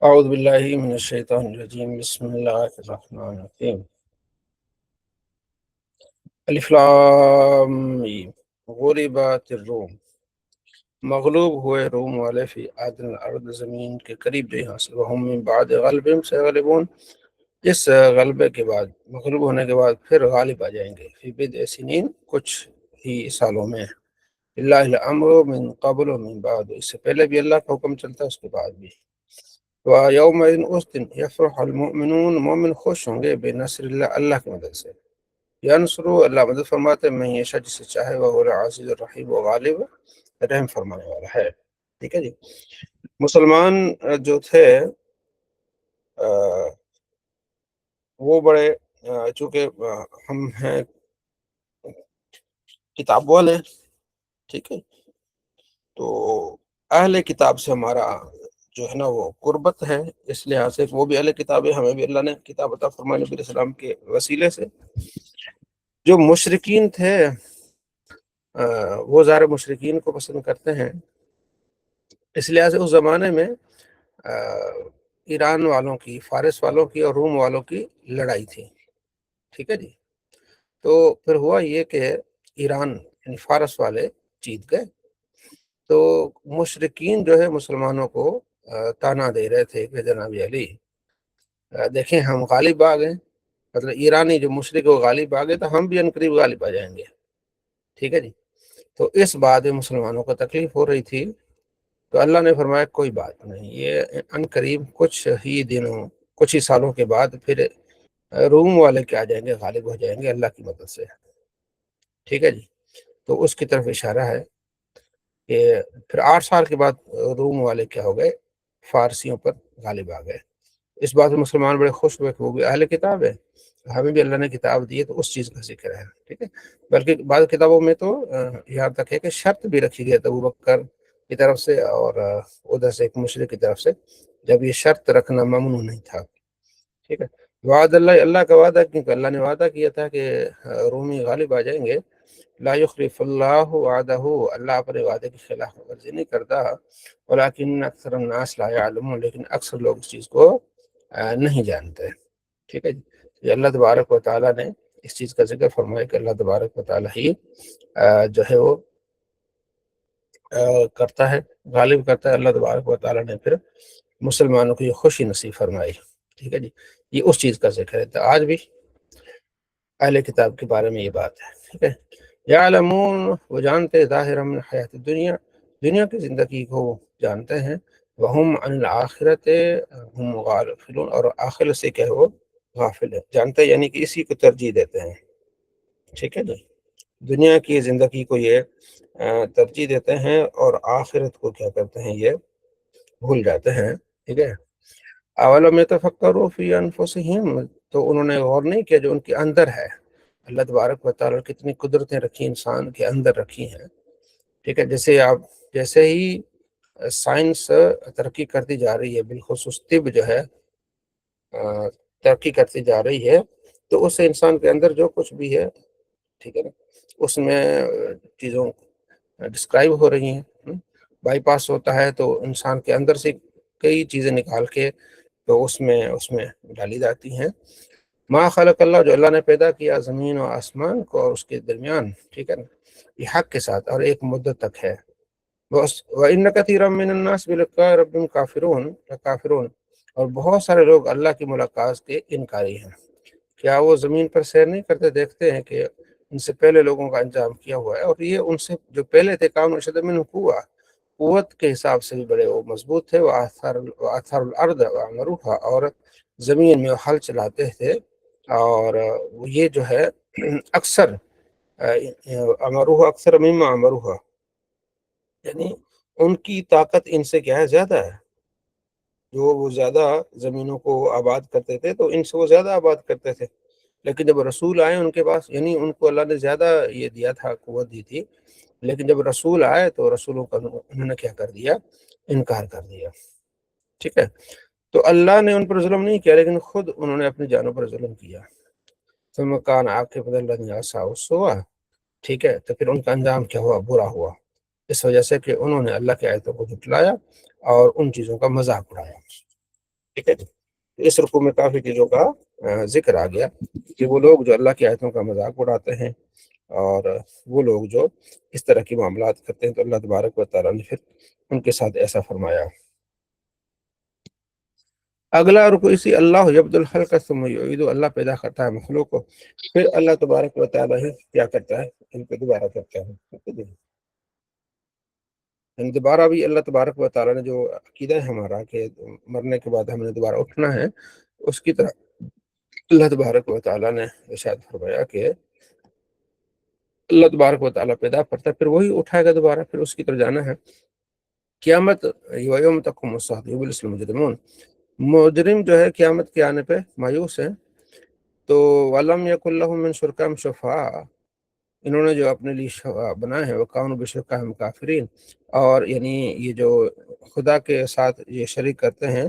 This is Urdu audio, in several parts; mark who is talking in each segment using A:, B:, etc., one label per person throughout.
A: اعوذ باللہ من الشیطان الرجیم بسم اللہ الرحمن الرحیم الف لام میم غلبت الروم، مغلوب ہوئے روم والے فی ادنی الارض، زمین کے قریب جو یہاں سے، وہم من بعد غلبہم سیغلبون، اس غلبے کے بعد، مغلوب ہونے کے بعد پھر غالب آ جائیں گے، فی بضع سنین، کچھ ہی سالوں میں، اللہ الامر من قبل و من بعد، اس سے پہلے بھی اللہ کا حکم چلتا ہے، اس کے بعد بھی۔ وَيَوْمَئِذٍ اس دن یفرح المؤمنون، مومن خوش ہوں گے بنصر اللہ، اللہ کی مدد سے، ینصر اللہ مدد فرماتے ہیں، من یشاء جسے چاہے، وهو العزیز الرحیم، وہ غالب رحم فرمانے والا ہے۔ ٹھیک ہے جی۔ مسلمان جو تھے وہ بڑے چونکہ ہم ہیں کتاب والے، ٹھیک ہے، تو اہل کتاب سے ہمارا جو ہے نا وہ قربت ہے، اس لحاظ سے وہ بھی اہل کتاب ہے، ہمیں بھی اللہ نے کتاب عطا فرمائی نبی علیہ السلام کے وسیلے سے۔ جو مشرکین تھے وہ ظاہر مشرکین کو پسند کرتے ہیں، اس لحاظ سے اس زمانے میں ایران والوں کی، فارس والوں کی اور روم والوں کی لڑائی تھی، ٹھیک ہے جی۔ تو پھر ہوا یہ کہ ایران یعنی فارس والے جیت گئے، تو مشرکین جو ہے مسلمانوں کو تانا دے رہے تھے کہ جناب علی دیکھیں ہم غالب آ گئے، مطلب ایرانی جو مشرک وہ غالب آ گئے تو ہم بھی عنقریب غالب آ جائیں گے، ٹھیک ہے جی۔ تو اس بات میں مسلمانوں کو تکلیف ہو رہی تھی، تو اللہ نے فرمایا کوئی بات نہیں، یہ عنقریب کچھ ہی دنوں، کچھ ہی سالوں کے بعد پھر روم والے کیا جائیں گے، غالب ہو جائیں گے اللہ کی مدد سے، ٹھیک ہے جی۔ تو اس کی طرف اشارہ ہے کہ پھر 8 سال کے بعد روم والے کیا ہو گئے، فارسیوں پر غالب آ گئے۔ اس بات میں مسلمان بڑے خوش ہوئے کہ وہ بھی اہل کتاب ہے، ہمیں بھی اللہ نے کتاب دی ہے، تو اس چیز کا ذکر ہے، ٹھیک ہے۔ بلکہ بعض کتابوں میں تو یہاں تک ہے کہ شرط بھی رکھی گئی ہے ابو بکر کی طرف سے اور ادھر سے ایک مشرک کی طرف سے، جب یہ شرط رکھنا ممنوع نہیں تھا، ٹھیک ہے۔ وعد اللہ، اللہ کا وعدہ، کیونکہ اللہ نے وعدہ کیا تھا کہ رومی غالب آ جائیں گے، لا یخلف اللہ وعدہ، اللہ اپنے وعدے کی خلاف ورزی نہیں کرتا، ولکن اکثر الناس لا یعلمون، لیکن اکثر لوگ اس چیز کو نہیں جانتے، ٹھیک ہے جی۔ یہ اللہ تبارک و تعالیٰ نے اس چیز کا ذکر فرمایا کہ اللہ تبارک و تعالیٰ ہی جو ہے وہ کرتا ہے، غالب کرتا ہے۔ اللہ تبارک و تعالیٰ نے پھر مسلمانوں کو یہ خوشی نصیب فرمائی، ٹھیک ہے جی۔ یہ اس چیز کا ذکر ہے، تو آج بھی اہل کتاب کے بارے میں یہ بات ہے، ٹھیک ہے۔ یعلمون، وہ جانتے، ظاہر من حیات دنیا، دنیا کی زندگی کو وہ جانتے ہیں، وہم عن الآخرت ہم غافلون، اور آخرت سے کیا ہے وہ غافل ہے، جانتے یعنی کہ اسی کو ترجیح دیتے ہیں، ٹھیک ہے جی۔ دنیا کی زندگی کو یہ ترجیح دیتے ہیں اور آخرت کو کیا کرتے ہیں، یہ بھول جاتے ہیں، ٹھیک ہے۔ اولم یتفکروا فی انفسہم، تو انہوں نے غور نہیں کیا جو ان کے اندر ہے، اللہ تبارک و تعالیٰ کتنی قدرتیں رکھی انسان کے اندر رکھی ہیں، ٹھیک ہے۔ جیسے ہی سائنس ترقی کرتی جا رہی ہے، بالخصوص طب جو ہے ترقی کرتی جا رہی ہے، تو اس سے انسان کے اندر جو کچھ بھی ہے، ٹھیک ہے نا، اس میں چیزوں ڈسکرائب ہو رہی ہیں، بائی پاس ہوتا ہے تو انسان کے اندر سے کئی چیزیں نکال کے تو اس میں ڈالی جاتی ہیں۔ ما خلق اللہ، جو اللہ نے پیدا کیا زمین و آسمان کو اور اس کے درمیان، ٹھیک ہے نا، یہ حق کے ساتھ اور ایک مدت تک ہے۔ وَإِنَّ كَثِيرًا مِّنَ النَّاسِ بِلِقَاءِ رَبِّهِمْ کافرون، اور بہت سارے لوگ اللہ کی ملاقات کے انکاری ہیں۔ کیا وہ زمین پر سیر نہیں کرتے، دیکھتے ہیں کہ ان سے پہلے لوگوں کا انجام کیا ہوا ہے، اور یہ ان سے جو پہلے تھے کانوا اشد منہم قوۃ، قوت کے حساب سے بھی بڑے وہ مضبوط تھے، وآثاروا الارض وعمروها، اور زمین میں حل چلاتے تھے، اور یہ جو ہے اکثر امروها اکثر مما امروها، یعنی ان کی طاقت ان سے کیا ہے، زیادہ ہے، جو وہ زیادہ زمینوں کو آباد کرتے تھے تو ان سے وہ زیادہ آباد کرتے تھے، لیکن جب رسول آئے ان کے پاس، یعنی ان کو اللہ نے زیادہ یہ دیا تھا، قوت دی تھی، لیکن جب رسول آئے تو رسولوں کا انہوں نے کیا کر دیا، انکار کر دیا، ٹھیک ہے۔ تو اللہ نے ان پر ظلم نہیں کیا، لیکن خود انہوں نے اپنی جانوں پر ظلم کیا۔ ثم كان عاقبۃ الذين اساءوا السوء، ٹھیک ہے، تو پھر ان کا انجام کیا ہوا، برا ہوا، اس وجہ سے کہ انہوں نے اللہ کی آیتوں کو جھٹلایا اور ان چیزوں کا مذاق اڑایا۔ ٹھیک ہے جی۔ اس رکوع میں کافی چیزوں کا ذکر آ گیا کہ وہ لوگ جو اللہ کی آیتوں کا مذاق اڑاتے ہیں اور وہ لوگ جو اس طرح کی معاملات کرتے ہیں، تو اللہ تبارک و تعالیٰ نے پھر ان کے ساتھ ایسا فرمایا۔ اگلا رکو اسی اللہ یبد الخلق ثم یعید، اللہ پیدا کرتا ہے مخلوق کو، پھر اللہ تبارک و تعالیٰ ہی کیا کرتا ہے، ان کو دوبارہ کرتا ہے۔ یعنی دوبارہ بھی اللہ تبارک و تعالیٰ نے جو عقیدہ ہے ہمارا کہ مرنے کے بعد ہم نے دوبارہ اٹھنا ہے، اس کی طرح اللہ تبارک و تعالیٰ نے ارشاد فرمایا کہ اللہ تبارک و تعالیٰ پیدا کرتا ہے، پھر وہی اٹھائے گا دوبارہ، پھر اس کی طرف جانا ہے۔ قیامت یوم تقوم الساعۃ یبلس المجرمون، مجرم جو ہے قیامت کے آنے پہ مایوس ہیں۔ تو وَلَمْ يَكُنْ لَهُم مِّن شُرَكَائِهِمْ شُفَعَاء، انہوں نے جو اپنے لیے شفعاء بنائے ہیں، وَكَانُوا بِشُرَكَائِهِمْ كَافِرِينَ، اور یعنی یہ جو خدا کے ساتھ یہ شریک کرتے ہیں،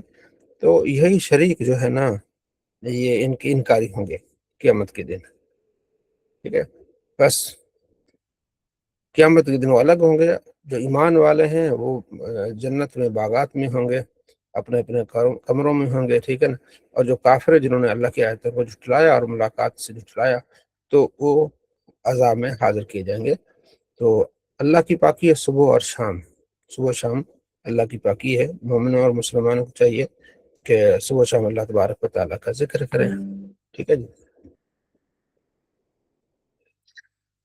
A: تو یہی شریک جو ہے نا، یہ ان کے انکاری ہوں گے قیامت کے دن، ٹھیک ہے۔ بس قیامت کے دن وہ الگ ہوں گے، جو ایمان والے ہیں وہ جنت میں باغات میں ہوں گے، اپنے اپنے کمروں میں ہوں گے، ٹھیک ہے نا۔ اور جو کافر جنہوں نے اللہ کی آیتوں کو جھٹلایا اور ملاقات سے جھٹلایا، تو وہ عذاب میں حاضر کیے جائیں گے۔ تو اللہ کی پاکی ہے صبح اور شام، صبح و شام اللہ کی پاکی ہے۔ مومنوں اور مسلمانوں کو چاہیے کہ صبح و شام اللہ تبارک و تعالیٰ کا ذکر کریں، ٹھیک ہے جی۔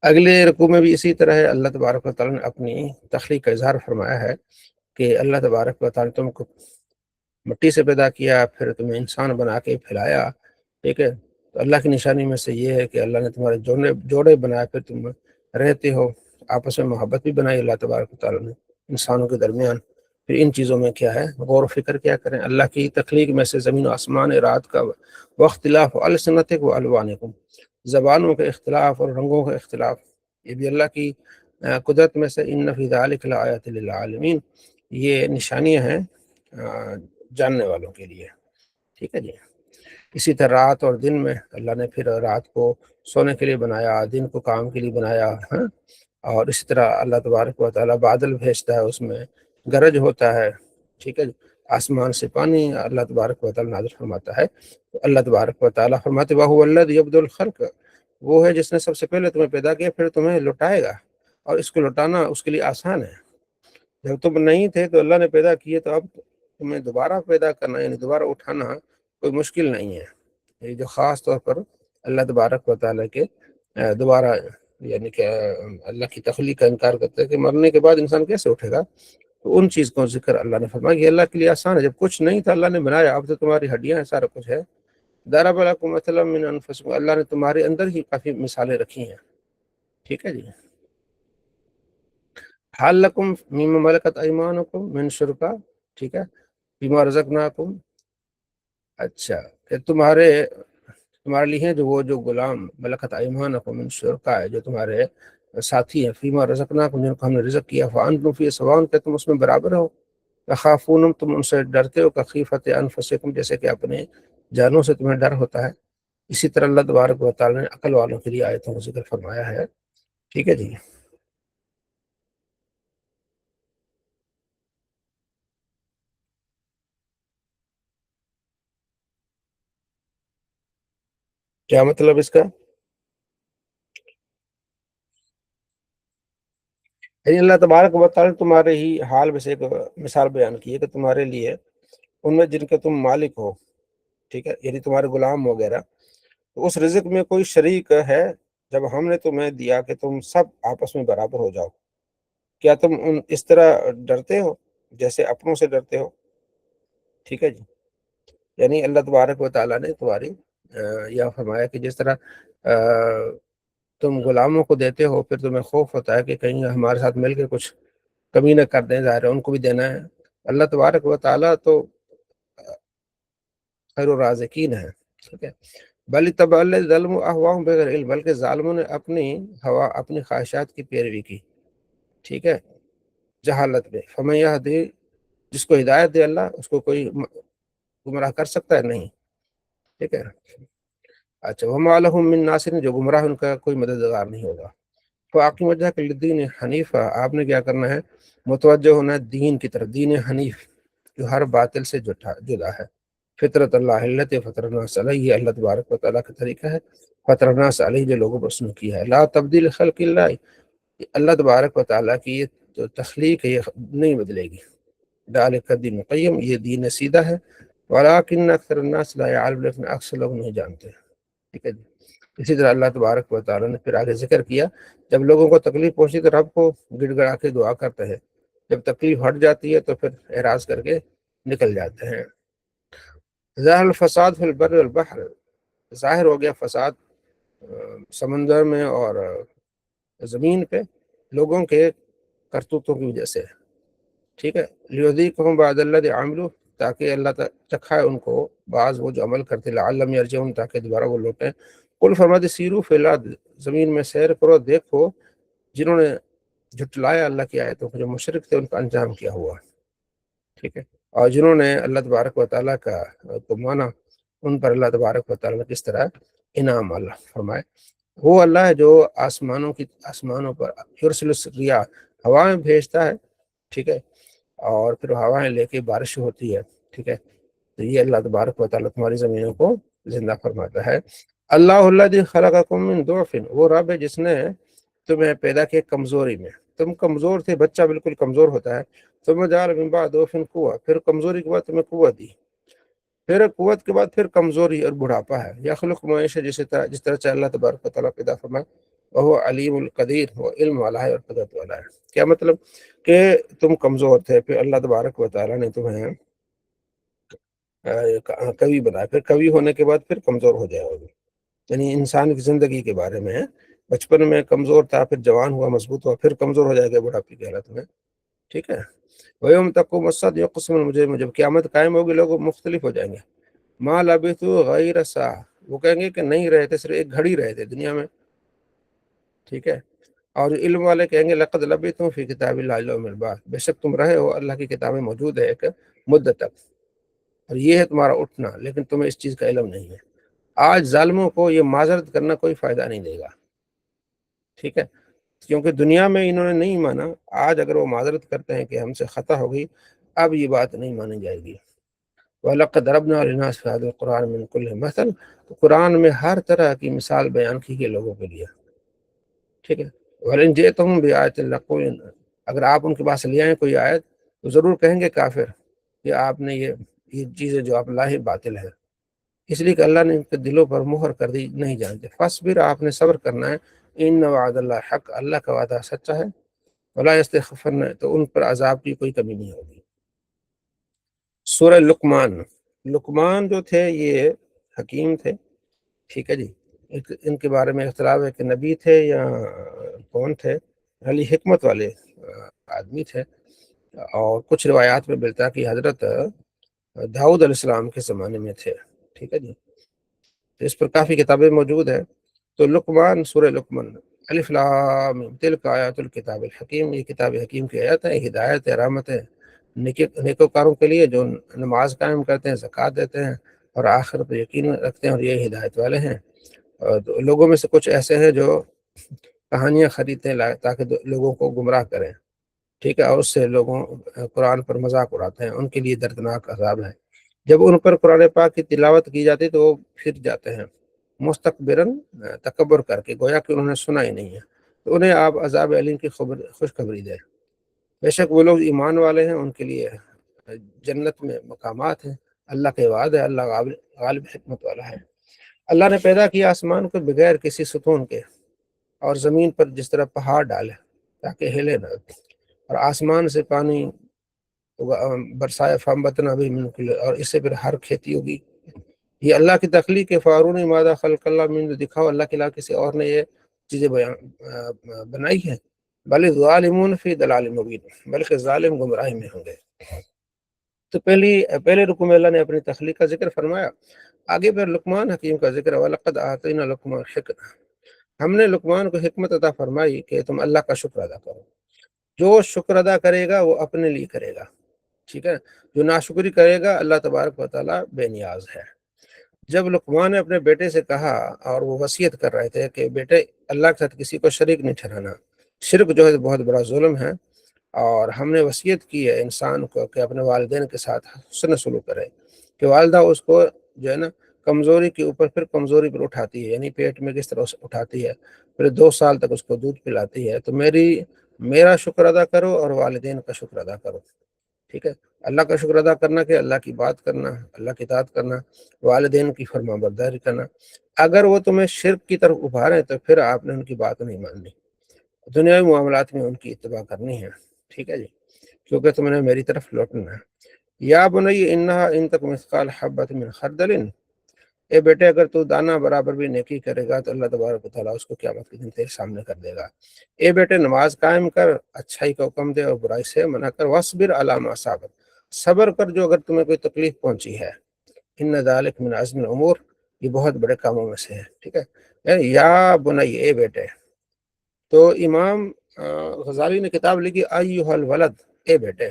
A: اگلے رکوع میں بھی اسی طرح ہے، اللہ تبارک و تعالیٰ نے اپنی تخلیق کا اظہار فرمایا ہے کہ اللہ تبارک و تعالیٰ تم کو مٹی سے پیدا کیا، پھر تمہیں انسان بنا کے پھیلایا، ٹھیک ہے۔ تو اللہ کی نشانی میں سے یہ ہے کہ اللہ نے تمہارے جوڑے بنائے، پھر تم رہتے ہو، آپس میں محبت بھی بنائی اللہ تبارک و تعالیٰ نے انسانوں کے درمیان۔ پھر ان چیزوں میں کیا ہے، غور و فکر کیا کریں۔ اللہ کی تخلیق میں سے زمین و آسمان، رات کا واختلاف السنتکم والوانکم، زبانوں کے اختلاف اور رنگوں کا اختلاف، یہ بھی اللہ کی قدرت میں سے۔ ان فی ذلک لآیات للعالمین، یہ نشانیاں ہیں جاننے والوں کے لیے، ٹھیک ہے جی۔ اسی طرح رات اور دن میں اللہ نے پھر رات کو سونے کے لیے بنایا، دن کو کام کے لیے بنایا، ہاں۔ اور اسی طرح اللہ تبارک و تعالیٰ بادل بھیجتا ہے، اس میں گرج ہوتا ہے، ٹھیک ہے جی۔ آسمان سے پانی اللہ تبارک و تعالیٰ نازل فرماتا ہے۔ تو اللہ تبارک و تعالیٰ فرماتے وَهُوَ الَّذِي يَبْدُؤُ الْخَلْقَ، وہ ہے جس نے سب سے پہلے تمہیں پیدا کیا، پھر تمہیں لوٹائے گا، اور اس کو لوٹانا اس کے لیے آسان ہے۔ جب تم نہیں تھے تو اللہ نے پیدا کیے، تو اب تمہیں دوبارہ پیدا کرنا، یعنی دوبارہ اٹھانا کوئی مشکل نہیں ہے۔ یہ جو خاص طور پر اللہ تبارک و تعالیٰ کے دوبارہ، یعنی کہ اللہ کی تخلیق کا انکار کرتے ہیں کہ مرنے کے بعد انسان کیسے اٹھے گا، تو ان چیز کو ذکر اللہ نے فرمایا کہ اللہ کے لیے آسان ہے۔ جب کچھ نہیں تھا اللہ نے بنایا، اب تو تمہاری ہڈیاں ہیں، سارا کچھ ہے۔ ضرب لکم مثلا من انفسکم، اللہ نے تمہارے اندر ہی کافی مثالیں رکھی ہیں، ٹھیک ہے جی۔ حل لکم مما ملکت ایمانکم من شرکا، ٹھیک ہے، بما رزقناکم، اچھا، کہ تمہارے لیے ہیں جو وہ جو غلام ملکت ایمانکم من شرکا ہے، جو تمہارے ساتھی ہیں، فیما رزقناکم، جن کو ہم نے رزق کیا، فانتم فیہ سواء، کہ تم اس میں برابر ہو، تخافونہم، تم ان سے ڈرتے ہو، کخیفۃ انفسکم، جیسے کہ اپنے جانوں سے تمہیں ڈر ہوتا ہے۔ اسی طرح اللہ تبارک و تعالیٰ نے عقل والوں کے لیے آیتوں کا ذکر فرمایا ہے، ٹھیک ہے جی۔ کیا مطلب اس کا؟ یعنی اللہ تبارک و تعالیٰ نے تمہارے ہی حال میں سے ایک مثال بیان کی ہے کہ تمہارے لیے ان میں جن کے تم مالک ہو، ٹھیک ہے، یعنی تمہارے غلام وغیرہ، تو اس رزق میں کوئی شریک ہے جب ہم نے تمہیں دیا کہ تم سب آپس میں برابر ہو جاؤ، کیا تم اس طرح ڈرتے ہو جیسے اپنوں سے ڈرتے ہو، ٹھیک ہے جی۔ یعنی اللہ تبارک و تعالیٰ نے تمہاری یہ فرمایا کہ جس طرح تم غلاموں کو دیتے ہو، پھر تمہیں خوف ہوتا ہے کہ کہیں ہمارے ساتھ مل کے کچھ کمی نہ کر دیں، ظاہر ہے ان کو بھی دینا ہے۔ اللہ تبارک و تعالیٰ تو خیر الرازقین ہے، ٹھیک ہے۔ بل تبع الظلم احواہم بغیر علم، بلکہ ظالموں نے اپنی خواہشات کی پیروی کی، ٹھیک ہے، جہالت میں۔ فمن یہدی، جس کو ہدایت دے اللہ، اس کو کوئی گمراہ کر سکتا ہے؟ نہیں، ٹھیک ہے۔ اچھا، وما لہم من ناصر، جو گمراہ ان کا کوئی مددگار نہیں ہوگا۔ فاقم وجہک للدین حنیفہ، آپ نے کیا کرنا ہے، متوجہ ہونا ہے دین کی طرف، دین حنیف جو ہر باطل سے جدا ہے۔ فطرت اللہ التی فطر الناس علیہ، یہ اللہ تبارک و تعالیٰ کا طریقہ ہے، فطر الناس علیہ جو لوگوں پر اس نے کیا ہے، لا تبدیل خلق اللہ، اللہ تبارک و تعالیٰ کی یہ جو تخلیق ہے یہ نہیں بدلے گی، ذالک الدین القیم، یہ دین سیدھا ہے، ولکن اکثر الناس لا یعلمون، لیکن اکثر لوگ نہیں جانتے، ٹھیک ہے جی۔ اسی طرح اللہ تبارک و تعالیٰ نے پھر آگے ذکر کیا، جب لوگوں کو تکلیف پہنچی تو رب کو گڑ گڑا کے دعا کرتے ہیں، جب تکلیف ہٹ جاتی ہے تو پھر اعراض کر کے نکل جاتے ہیں۔ ظاہر الفساد فی البر والبحر، ظاہر ہو گیا فساد سمندر میں اور زمین پہ لوگوں کے کرتوتوں کی وجہ سے، ٹھیک ہے، لیذیقہم بعض الذی عملوا، تاکہ اللہ چکھائے ان کو بعض وہ جو عمل کرتے، لعلہم یرجعون، تاکہ دوبارہ وہ لوٹیں۔ قل فرماتے سیروا فی الارض، زمین میں سیر کرو، دیکھو جنہوں نے جھٹلایا اللہ کی آیتوں کو، جو مشرک تھے ان کا انجام کیا ہوا، ٹھیک ہے، اور جنہوں نے اللہ تبارک و تعالیٰ کا کو مانا، ان پر اللہ تبارک و تعالیٰ نے کس طرح انعام اللہ فرمائے۔ وہ اللہ ہے جو آسمانوں پر یرسل الریاح، ہوائیں بھیجتا ہے، ٹھیک ہے، اور پھر ہوائیں لے کے بارش ہوتی ہے، ٹھیک ہے، تو یہ اللہ تبارک و تعالیٰ تمہاری زمینوں کو زندہ فرماتا ہے۔ اللہ الذی خلقکم من ضعف، وہ رب ہے جس نے تمہیں پیدا کیا کمزوری میں، تم کمزور تھے، بچہ بالکل کمزور ہوتا ہے، ثم جعل من بعد ضعف قوة، پھر کمزوری کے بعد تمہیں قوت دی، پھر قوت کے بعد پھر کمزوری اور بڑھاپا ہے، یخلق ما یشاء، جس طرح چاہے اللہ تبارک و تعالیٰ پیدا فرمائے، وہو علیم القدیر، وہ علم والا ہے اور قدرت والا ہے۔ کیا مطلب کہ تم کمزور تھے، پھر اللہ تبارک و تعالیٰ نے تمہیں قوی بنایا، پھر قوی ہونے کے بعد پھر کمزور ہو جائے گا، یعنی انسان کی زندگی کے بارے میں ہے، بچپن میں کمزور تھا، پھر جوان ہوا، مضبوط ہوا، پھر کمزور ہو جائے گا بڑھاپے کی حالت میں، ٹھیک ہے۔ وَيَوْمَ تَقُومُ السَّاعَةُ يَقْسِمُ الْمُجْرِمُونَ، جب قیامت قائم ہوگی لوگ مختلف ہو جائیں گے، مَا لَبِثُوا غَيْرَ سَاعَةٍ، وہ کہیں گے کہ نہیں رہے تھے، صرف ایک گھڑی رہے تھے دنیا میں، ٹھیک ہے، اور علم والے کہیں گے لَقَدْ لَبِثْتُمْ فِي كِتَابِ اللَّهِ إِلَى يَوْمِ الْبَعْثِ، بے شک تم رہے ہو اللہ کی کتاب میں موجود ہے ایک مدت تک، اور یہ ہے تمہارا اٹھنا، لیکن تمہیں اس چیز کا علم نہیں ہے۔ آج ظالموں کو یہ معذرت کرنا کوئی فائدہ نہیں دے گا، ٹھیک ہے، کیونکہ دنیا میں انہوں نے نہیں مانا، آج اگر وہ معذرت کرتے ہیں کہ ہم سے خطا ہو گئی، اب یہ بات نہیں مانی جائے گی۔ وَلَقَدْ ضَرَبْنَا لِلنَّاسِ فِي هَذَا الْقُرْآنِ مِنْ كُلِّ مَثَلٍ، تو قرآن میں ہر طرح کی مثال بیان کی گئی لوگوں کے لیے، ٹھیک ہے، وَلَئِنْ جِئْتُمْ بِآیَةٍ لَّيَقُولُنَّ، اگر آپ ان کے پاس لے آئیں کوئی آیت تو ضرور کہیں گے کافر کہ آپ نے یہ چیزیں جو آپ لائے باطل ہے، اس لیے کہ اللہ نے ان کے دلوں پر مہر کر دی، نہیں جانتے۔ فاصبر، آپ نے صبر کرنا ہے، ان وعد اللہ حق، اللہ کا وعدہ سچا ہے، ولا یستخفن، تو ان پر عذاب کی کوئی کمی نہیں ہوگی۔ سورہ لقمان، لقمان جو تھے یہ حکیم تھے، ٹھیک ہے جی، ان کے بارے میں اختلاف ہے کہ نبی تھے یا کون تھے، علی حکمت والے آدمی تھے، اور کچھ روایات میں ملتا ہے کہ حضرت داؤد علیہ السلام کے زمانے میں تھے، ٹھیک ہے جی، تو اس پر کافی کتابیں موجود ہیں۔ تو لقمان، سورہ لقمان، الف لام میم، تلک آیات الکتاب الحکیم، یہ کتاب حکیم کی آیات ہے، ہدایت ہے، رحمت ہے نیکوکاروں کے لیے جو نماز قائم کرتے ہیں، زکوٰۃ دیتے ہیں اور آخرت پہ یقین رکھتے ہیں، اور یہ ہدایت والے ہیں۔ اور لوگوں میں سے کچھ ایسے ہیں جو کہانیاں خریدتے ہیں تاکہ لوگوں کو گمراہ کریں، ٹھیک ہے، اور اس سے لوگوں قرآن پر مذاق اڑاتے ہیں، ان کے لیے دردناک عذاب ہے۔ جب ان پر قرآن پاک کی تلاوت کی جاتی تو وہ پھر جاتے ہیں مستقبراً، تکبر کر کے، گویا کہ انہوں نے سنا ہی نہیں ہے، تو انہیں آپ عذاب علیم کی خوشخبری دیں۔ بے شک وہ لوگ ایمان والے ہیں، ان کے لیے جنت میں مقامات ہیں، اللہ کے وعد ہے، اللہ غالب حکمت والا ہے۔ اللہ نے پیدا کیا آسمان کو بغیر کسی ستون کے، اور زمین پر جس طرح پہاڑ ڈالے تاکہ ہلے نہ، اور آسمان سے پانی برسائے، فانبتنا بھی من کل، اور اس سے پھر ہر کھیتی ہوگی۔ یہ اللہ کی تخلیق ہے، فارونی ماذا خلق اللہ من، دکھاؤ اللہ کے علاوہ کسی اور نے یہ چیزیں بنائی ہیں، بل ظالمون فی ضلال مبین، بلکہ ظالم گمراہی میں ہوں گے۔ تو پہلے رکوع میں اللہ نے اپنی تخلیق کا ذکر فرمایا، آگے پھر لقمان حکیم کا ذکر ہے، وَلَقَدْ آتَيْنَا لُقْمَانَ الْحِکْمَةَ، ہم نے لقمان کو حکمت عطا فرمائی کہ تم اللہ کا شکر ادا کرو، جو شکر ادا کرے گا وہ اپنے لیے کرے گا، ٹھیک ہے، جو ناشکری کرے گا اللہ تبارک و تعالیٰ بے نیاز ہے۔ جب لقمان نے اپنے بیٹے سے کہا، اور وہ وصیت کر رہے تھے کہ بیٹے اللہ کے ساتھ کسی کو شریک نہیں ٹھہرانا، شرک جو ہے بہت بڑا ظلم ہے، اور ہم نے وصیت کی ہے انسان کو کہ اپنے والدین کے ساتھ حسن سلوک کرے، کہ والدہ اس کو جو ہے نا کمزوری کے اوپر پھر کمزوری پر اٹھاتی ہے، یعنی پیٹ میں کس طرح سے اٹھاتی ہے، پھر 2 سال تک اس کو دودھ پلاتی ہے۔ تو میرا شکر ادا کرو اور والدین کا شکر ادا کرو، ٹھیک ہے۔ اللہ کا شکر ادا کرنا کہ اللہ کی بات کرنا، اللہ کی اطاعت کرنا، والدین کی فرما برداری کرنا۔ اگر وہ تمہیں شرک کی طرف ابھارے تو پھر آپ نے ان کی بات نہیں ماننی، دنیاوی معاملات میں ان کی اتباع کرنی ہے، ٹھیک ہے جی، کیونکہ تم نے میری طرف لوٹنا ہے۔ یا بنی انہا ان تک مثقال حبۃ من خردل، اے بیٹے اگر تو دانہ برابر بھی نیکی کرے گا تو اللہ تبارک و تعالیٰ اس کو قیامت کے دن تیرے سامنے کر دے گا۔ اے بیٹے نماز قائم کر، اچھائی کا حکم دے اور برائی سے منع کر، واصبر علی ما اصابک، صبر کر جو اگر تمہیں کوئی تکلیف پہنچی ہے، ان ذالک من عزم الامور، یہ بہت بڑے کاموں میں سے ہے، ٹھیک ہے۔ یعنی یا بنی، اے بیٹے، تو امام غزالی نے کتاب لکھی ایھا الولد، اے بیٹے،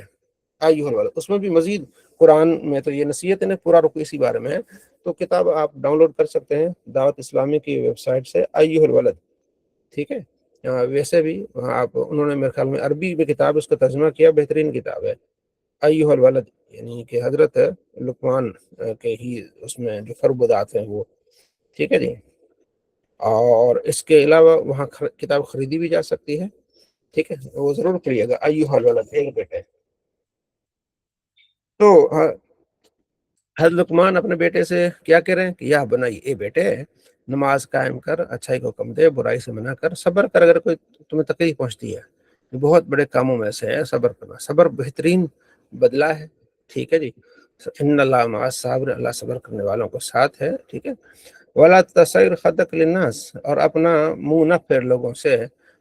A: ایھا الولد، اس میں بھی مزید قرآن میں تو یہ نصیحت ہے، پورا رکو اسی بارے میں ہے، تو کتاب آپ ڈاؤن لوڈ کر سکتے ہیں دعوت اسلامی کی ویب سائٹ سے، ایھا الولد، ٹھیک ہے۔ ویسے بھی آپ انہوں نے میرے خیال میں عربی میں کتاب اس کا ترجمہ کیا، بہترین کتاب ہے ایھا الولد، یعنی کہ حضرت لقمان کے ہی اس میں جو فربودات ہیں وہ، ٹھیک ہے جی۔ اور اس کے علاوہ وہاں کتاب خریدی بھی جا سکتی ہے، ٹھیک ہے، وہ ضرور پڑھیے گا، ایھا الولد، ایک بیٹے۔ تو حضرت لقمان اپنے بیٹے سے کیا کہہ رہے ہیں کہ یا بنائی، اے بیٹے، نماز قائم کر، اچھائی کو حکم دے، برائی سے منع کر، صبر کر اگر کوئی تمہیں تکلیف پہنچتی ہے، یہ بہت بڑے کاموں میں سے ہے صبر کرنا، صبر بہترین بدلہ ہے، ٹھیک ہے جی۔ ان اللہ مع الصابرین، اللہ صبر کرنے والوں کو ساتھ ہے، ٹھیک ہے۔ ولا تصعر خدک للناس، اور اپنا منہ نہ پھیر لوگوں سے،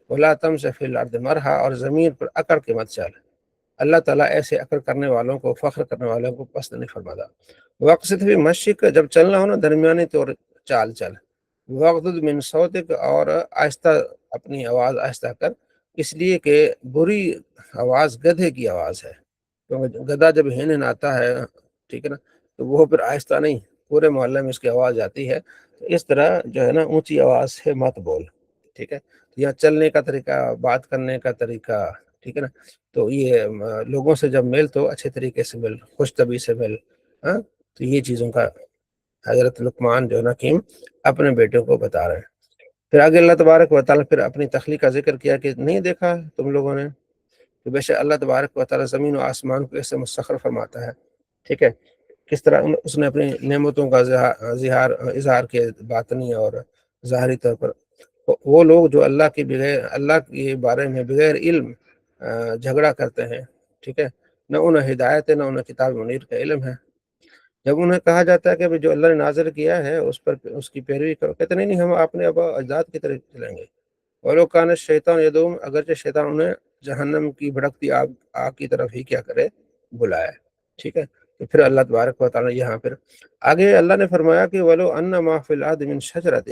A: ولا تمشی فی الارض مرحا، اور زمین پر اکڑ کے مت چل، اللہ تعالیٰ ایسے اکڑ کرنے والوں کو، فخر کرنے والوں کو پسند نہیں فرماتا۔ وقصد بھی مشق، جب چلنا ہو نا درمیانی طور چال چل، وغضض من صوتک، اور آہستہ اپنی آواز آہستہ کر، اس لیے کہ بری آواز گدھے کی آواز ہے، کیونکہ گدھا جب ہن آتا ہے، ٹھیک ہے نا، تو وہ پھر آہستہ نہیں، پورے محلے میں اس کی آواز آتی ہے، تو اس طرح جو ہے نا اونچی آواز سے مت بول، ٹھیک ہے۔ یا چلنے کا طریقہ، بات کرنے کا طریقہ، ٹھیک ہے نا، تو یہ لوگوں سے جب مل تو اچھے طریقے سے مل، خوش طبعی سے مل، ہاں، تو یہ چیزوں کا حضرت لقمان جو ہے نا حکیم اپنے بیٹوں کو بتا رہے ہیں۔ پھر آگے اللہ تبارک و تعالیٰ پھر اپنی تخلیق کا ذکر کیا کہ نہیں دیکھا تم لوگوں نے کہ بے شک اللہ تبارک و تعالیٰ زمین و آسمان کو ایسے مسخر فرماتا ہے، ٹھیک ہے، کس طرح اس نے اپنی نعمتوں کا اظہار کیا باطنی اور ظاہری طور پر۔ وہ لوگ جو اللہ کے بارے میں بغیر علم جھگڑا کرتے ہیں، ٹھیک ہے، نہ انہیں ہدایت ہے، نہ انہیں کتاب منیر کا علم ہے۔ جب انہیں کہا جاتا ہے کہ جو اللہ نے نازل کیا ہے اس پر اس کی پیروی کرو، کہتے نہیں ہم اپنے آبا اجداد کی طرف چلیں گے، ولو کان شیطان یدعوہم، اگرچہ شیطان انہیں جہنم کی بھڑکتی آگ کی طرف ہی کیا کرے، بلائے، ٹھیک ہے۔ تو پھر اللہ تبارک و تعالیٰ یہاں پھر آگے اللہ نے فرمایا کہ ولو ان ما فی الارض من شجرۃ،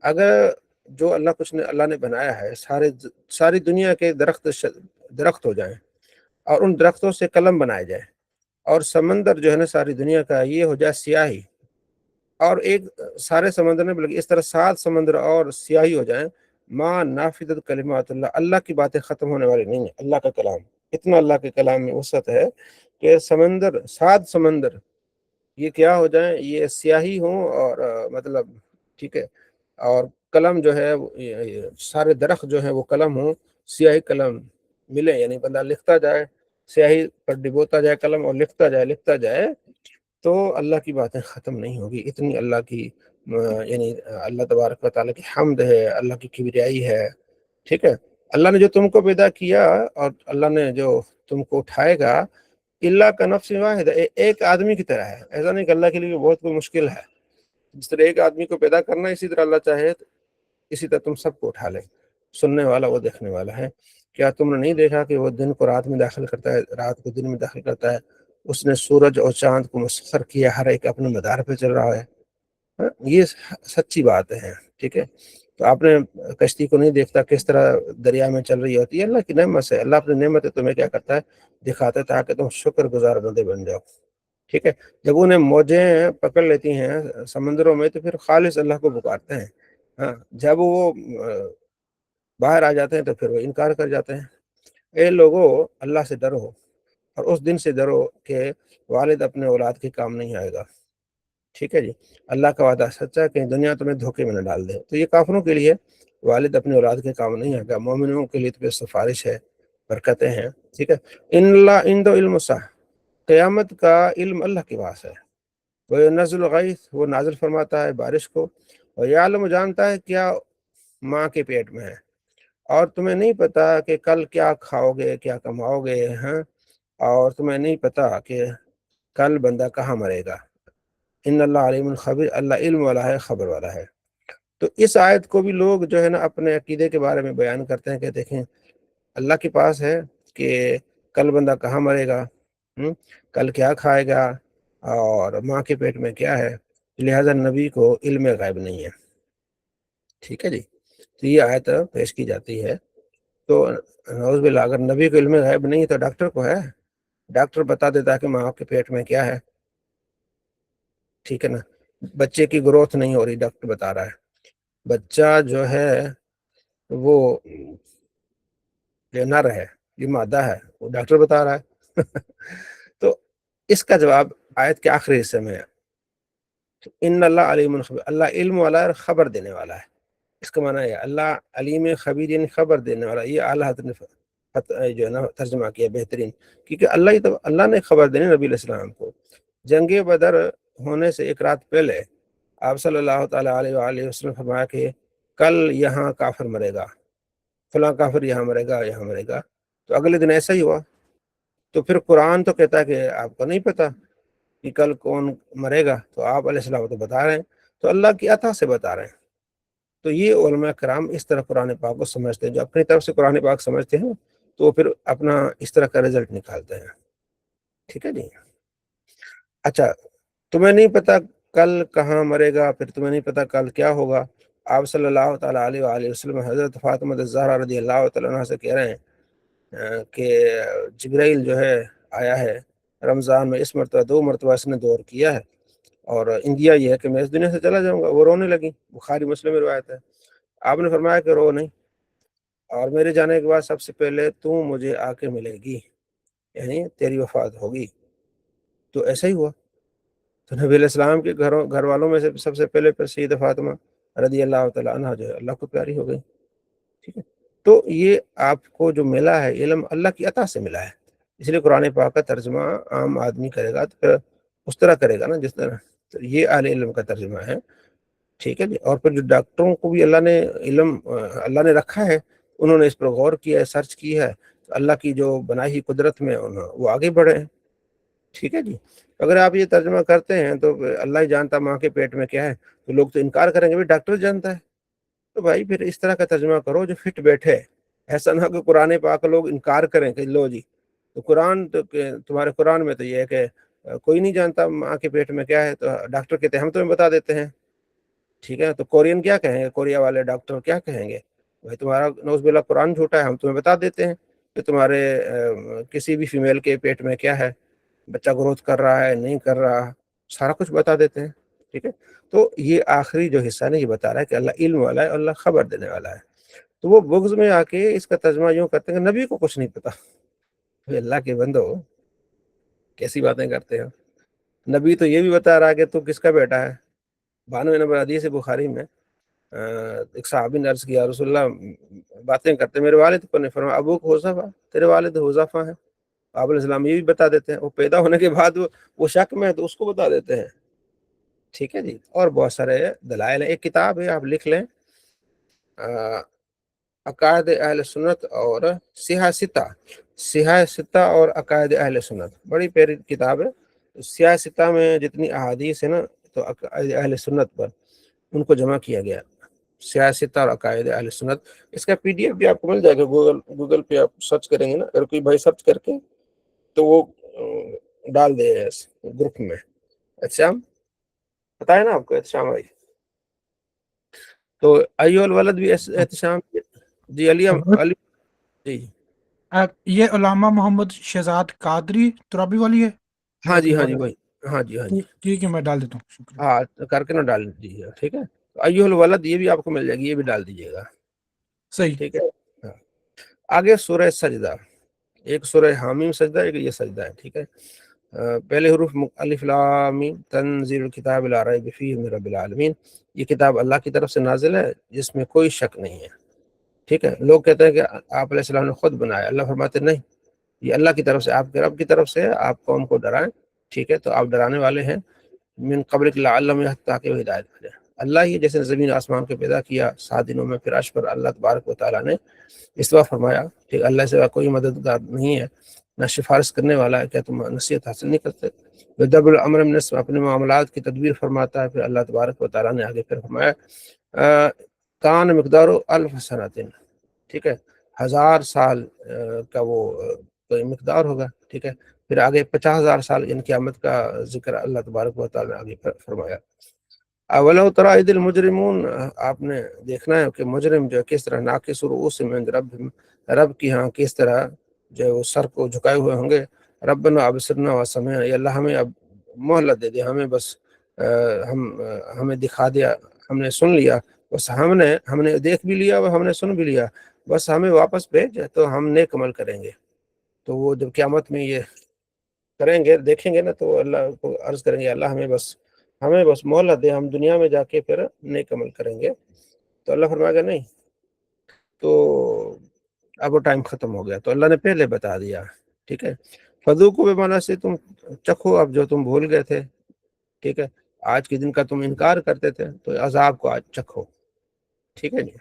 A: اگر جو اللہ نے بنایا ہے، ساری دنیا کے درخت ہو جائیں اور ان درختوں سے قلم بنائے جائیں، اور سمندر جو ہے نا ساری دنیا کا یہ ہو جائے سیاہی، اور ایک سارے سمندر میں بلکہ اس طرح 7 سمندر اور سیاہی ہو جائیں، ما نافذت کلمات اللہ، اللہ کی باتیں ختم ہونے والی نہیں ہیں، اللہ کا کلام اتنا، اللہ کے کلام میں وسعت ہے کہ 7 سمندر یہ کیا ہو جائیں، یہ سیاہی ہوں، اور مطلب، ٹھیک ہے، اور قلم جو ہے سارے درخت جو ہیں وہ قلم ہوں، سیاہی قلم ملے، یعنی بندہ لکھتا جائے، سیاہی پر ڈبوتا جائے قلم اور لکھتا جائے، تو اللہ کی باتیں ختم نہیں ہوگی، اتنی اللہ کی یعنی اللہ تبارک و تعالیٰ کی حمد ہے، اللہ کی کبریائی ہے، ٹھیک ہے۔ اللہ نے جو تم کو پیدا کیا اور اللہ نے جو تم کو اٹھائے گا، اللہ کا نفس واحد، ایک آدمی کی طرح ہے، ایسا نہیں کہ اللہ کے لیے بہت کوئی مشکل ہے، جس طرح ایک آدمی کو پیدا کرنا اسی طرح اللہ چاہے اسی طرح تم سب کو اٹھا لے، سننے والا وہ دیکھنے والا ہے۔ کیا تم نے نہیں دیکھا کہ وہ دن کو رات میں داخل کرتا ہے، رات کو دن میں داخل کرتا ہے، اس نے سورج اور چاند کو مسخر کیا، ہر ایک اپنے مدار پہ چل رہا ہے، یہ سچی بات ہے، ٹھیک ہے۔ تو آپ نے کشتی کو نہیں دیکھتا کس طرح دریا میں چل رہی ہوتی ہے، اللہ کی نعمت سے، اللہ اپنی نعمت تمہیں کیا کرتا ہے، دکھاتا ہے تاکہ تم شکر گزار بندے بن جاؤ، ٹھیک ہے۔ جب انہیں موجیں پکڑ لیتی ہیں سمندروں میں تو پھر خالص اللہ کو پکارتے ہیں، ہاں، جب وہ باہر آ جاتے ہیں تو پھر وہ انکار کر جاتے ہیں۔ اے لوگو، اللہ سے ڈرو، اور اس دن سے ڈرو کہ والد اپنے اولاد کے کام نہیں آئے گا. ٹھیک ہے جی. اللہ کا وعدہ سچا ہے کہ دنیا تمہیں دھوکے میں نہ ڈال دے. تو یہ کافروں کے لیے والد اپنے اولاد کے کام نہیں آئے گا. مومنوں کے لیے تو سفارش ہے، برکتیں ہیں. ٹھیک ہے. ان اللہ عند علم الساعہ، قیامت کا علم اللہ کے پاس ہے. وہ نزل الغیث، وہ نازل فرماتا ہے بارش کو. اور یعلم، جانتا ہے کیا ماں کے پیٹ میں ہے. اور تمہیں نہیں پتا کہ کل کیا کھاؤ گے، کیا کماؤ گے. ہاں. اور تمہیں نہیں پتا کہ کل بندہ کہاں مرے گا. ان اللہ علیم خبیر، اللہ علم والا ہے، خبر والا ہے. تو اس آیت کو بھی لوگ جو ہے نا اپنے عقیدے کے بارے میں بیان کرتے ہیں کہ دیکھیں اللہ کے پاس ہے کہ کل بندہ کہاں مرے گا، کل کیا کھائے گا، اور ماں کے پیٹ میں کیا ہے. لہذا نبی کو علم غیب نہیں ہے. ٹھیک ہے جی. تو یہ آیت پیش کی جاتی ہے. تو نعوذ باللہ، اگر نبی کو علم غیب نہیں تو ڈاکٹر کو ہے. ڈاکٹر بتا دیتا ہے کہ ماں کے پیٹ میں کیا ہے. ٹھیک ہے نا. بچے کی گروتھ نہیں ہو رہی، ڈاکٹر بتا رہا ہے. بچہ جو ہے وہ یہ نر ہے، یہ مادہ ہے، وہ ڈاکٹر بتا رہا ہے. تو اس کا جواب آیت کے آخری حصے میں ہے. ان اللہ علیم خبیر، اللہ علم والا ہے، خبر دینے والا ہے. اس کا معنی ہے اللہ علیم خبیر، یعنی خبر دینے والا. یہ اعلیٰ حضرت نے جو ہے نا ترجمہ کیا بہترین، کیونکہ اللہ نے خبر دینی نبی علیہ السلام کو. جنگ بدر ہونے سے ایک رات پہلے آپ صلی اللہ تعالیٰ علیہ وآلہ وسلم فرمایا کہ کل یہاں کافر مرے گا، فلاں کافر یہاں مرے گا، یہاں مرے گا. تو اگلے دن ایسا ہی ہوا. تو پھر قرآن تو کہتا ہے کہ آپ کو نہیں پتا کہ کل کون مرے گا، تو آپ علیہ السلام تو بتا رہے ہیں. تو اللہ کی عطا سے بتا رہے ہیں. تو یہ علماء کرام اس طرح قرآن پاک کو سمجھتے ہیں. جو اپنی طرف سے قرآن پاک سمجھتے ہیں تو پھر اپنا اس طرح کا رزلٹ نکالتے ہیں. ٹھیک ہے جی. اچھا، تمہیں نہیں پتا کل کہاں مرے گا، پھر تمہیں نہیں پتا کل کیا ہوگا. آپ صلی اللہ تعالیٰ علیہ وآلہ وسلم حضرت فاطمہ الزہرا رضی اللہ تعالیٰ عنہ سے کہہ رہے ہیں کہ جبرائیل جو ہے آیا ہے رمضان میں، اس مرتبہ 2 مرتبہ اس نے دور کیا ہے، اور انڈیا یہ ہے کہ میں اس دنیا سے چلا جاؤں گا. وہ رونے لگی. بخاری مسلم میں روایت ہے. آپ نے فرمایا کہ رو نہیں، اور میرے جانے کے بعد سب سے پہلے تو مجھے آ کے ملے گی، یعنی تیری وفات ہوگی. تو ایسا ہی ہوا. تو نبی علیہ السلام کے گھر والوں میں سے سب سے پہلے پھر سید فاطمہ رضی اللہ تعالیٰ عنہ جو ہے اللہ کو پیاری ہو گئی. ٹھیک ہے. تو یہ آپ کو جو ملا ہے علم اللہ کی عطا سے ملا ہے. اس لیے قرآن پاک کا ترجمہ عام آدمی کرے گا تو پھر اس طرح کرے گا نا جس طرح. تو یہ اہل علم کا ترجمہ ہے. ٹھیک ہے جی. اور پھر جو ڈاکٹروں کو بھی اللہ نے علم اللہ نے رکھا ہے، انہوں نے اس پر غور کیا ہے، سرچ کی ہے. اللہ کی جو بنائی قدرت میں وہ آگے بڑھے ہیں. ٹھیک ہے جی. اگر آپ یہ ترجمہ کرتے ہیں تو اللہ ہی جانتا ماں کے پیٹ میں کیا ہے، تو لوگ تو انکار کریں گے ڈاکٹر جانتا ہے. تو بھائی پھر اس طرح کا ترجمہ کرو جو فٹ بیٹھے. ایسا نہ کہ قرآن پاک لوگ انکار کریں کہ لو جی، تو قرآن تو تمہارے قرآن میں تو یہ ہے کہ کوئی نہیں جانتا ماں کے پیٹ میں کیا ہے، تو ڈاکٹر کہتے ہیں ہم تمہیں بتا دیتے ہیں. ٹھیک ہے. تو کورین کیا کہیں گے، کوریا والے ڈاکٹر کیا کہیں گے، بھائی تمہارا نعوذ باللہ قرآن جھوٹا ہے، ہم تمہیں بتا دیتے ہیں کہ تمہارے کسی بھی فیمیل کے پیٹ میں کیا ہے، بچہ گروتھ کر رہا ہے نہیں کر رہا، سارا کچھ بتا دیتے ہیں. ٹھیک ہے. تو یہ آخری جو حصہ نہیں، یہ بتا رہا ہے کہ اللہ علم والا ہے، اللہ خبر دینے والا ہے. تو وہ بغض میں آ کے اس کا ترجمہ یوں کرتے ہیں کہ نبی کو کچھ نہیں پتا. اللہ کے بندو کیسی باتیں کرتے ہیں. نبی تو یہ بھی بتا رہا ہے کہ تو کس کا بیٹا ہے. 92 نمبر حدیث بخاری میں ایک صحابی نے عرض کیا رسول اللہ باتیں کرتے میرے والد کو. نے فرمایا ابو کو حذیفہ، تیرے والد حذیفہ ہیں. آپ علیہ السلام یہ بھی بتا دیتے ہیں. وہ پیدا ہونے کے بعد وہ شک میں ہے تو اس کو بتا دیتے ہیں. ٹھیک ہے جی. اور بہت سارے دلائل ہیں. ایک کتاب ہے آپ لکھ لیں، عقائد اہل سنت اور سیاستہ اور عقائد اہل سنت، بڑی پیاری کتاب ہے. سیاستہ میں جتنی احادیث ہے نا تو عقائد اہل سنت پر ان کو جمع کیا گیا. سیاستہ اور عقائد اہل سنت، اس کا PDF بھی آپ کو مل جائے گا. گوگل پہ آپ سرچ کریں گے نا، اگر کوئی بھائی سرچ کر کے تو وہ ڈال دے گروپ میں. احتشام پتا ہے نا آپ کو، احتشام بھائی؟ تو ایو الولد بھی احتشام جی علی جی.
B: یہ علامہ محمد شہزاد قادری ترابی والی ہے.
A: ہاں جی ہاں جی بھائی. ہاں جی
B: ٹھیک ہے، میں ڈال دیتا ہوں. شکریہ.
A: ہاں کر کے نہ ڈال دیجیے. ٹھیک ہے. ایو الولد یہ بھی آپ کو مل جائے گی، یہ بھی ڈال دیجیے گا.
B: صحیح.
A: ٹھیک ہے. آگے سورہ سجدہ. ایک سورہ حامیم سجدہ ہے، ایک یہ سجدہ ہے، ٹھیک ہے۔ پہلے حروف الف لام میم تنزیل الکتاب لا ریب فیہ من رب العالمین، یہ کتاب اللہ کی طرف سے نازل ہے جس میں کوئی شک نہیں ہے، ٹھیک ہے۔ لوگ کہتے ہیں کہ آپ علیہ السلام نے خود بنایا، اللہ فرماتے نہیں، یہ اللہ کی طرف سے، آپ کے رب کی طرف سے ہے، آپ قوم کو ڈرائیں، ٹھیک ہے، تو آپ ڈرانے والے ہیں، من قبل لعلہم تاکہ وہ ہدایت ملے۔ اللہ ہی جیسے زمین آسمان کو پیدا کیا 7 دنوں میں، پھر عرش پر اللہ تبارک و تعالیٰ نے استوا فرمایا، ٹھیک، اللہ سے کوئی مددگار نہیں ہے، نہ سفارش کرنے والا ہے، کیا تم نصیحت حاصل نہیں کرتے؟ دبر الامر من اپنے معاملات کی تدبیر فرماتا ہے۔ پھر اللہ تبارک و تعالیٰ نے آگے پھر فرمایا کان مقدار الف سنۃ، ٹھیک ہے، 1000 سال کا وہ مقدار ہوگا، ٹھیک ہے۔ پھر آگے 50,000 سال یعنی قیامت کا ذکر اللہ تبارک و تعالیٰ نے آگے فرمایا۔ اولو تری اذ المجرمون، آپ نے دیکھنا ہے کہ مجرم جو کس طرح ناقص رؤوسہم عند ربہم، رب کی ہاں کس طرح جو وہ سر کو جھکائے ہوئے ہوں گے، ربنا ابصرنا وسمعنا، یا اللہ ہمیں اب مہلت دے دیا، ہمیں بس ہمیں دکھا دیا، ہم نے سن لیا، بس ہم نے دیکھ بھی لیا اور ہم نے سن بھی لیا، بس ہمیں واپس بھیج تو ہم نیک عمل کریں گے۔ تو وہ جب قیامت میں یہ کریں گے، دیکھیں گے نا، تو اللہ کو عرض کریں گے اللہ ہمیں بس مہلت دے، ہم دنیا میں جا کے پھر نیک عمل کریں گے۔ تو اللہ فرمائے گا نہیں، تو اب وہ ٹائم ختم ہو گیا، تو اللہ نے پہلے بتا دیا، ٹھیک ہے۔ فذوقوا بما نسیتم، چکھو اب جو تم بھول گئے تھے، ٹھیک ہے، آج کے دن کا تم انکار کرتے تھے، تو عذاب کو آج چکھو، ٹھیک ہے جی۔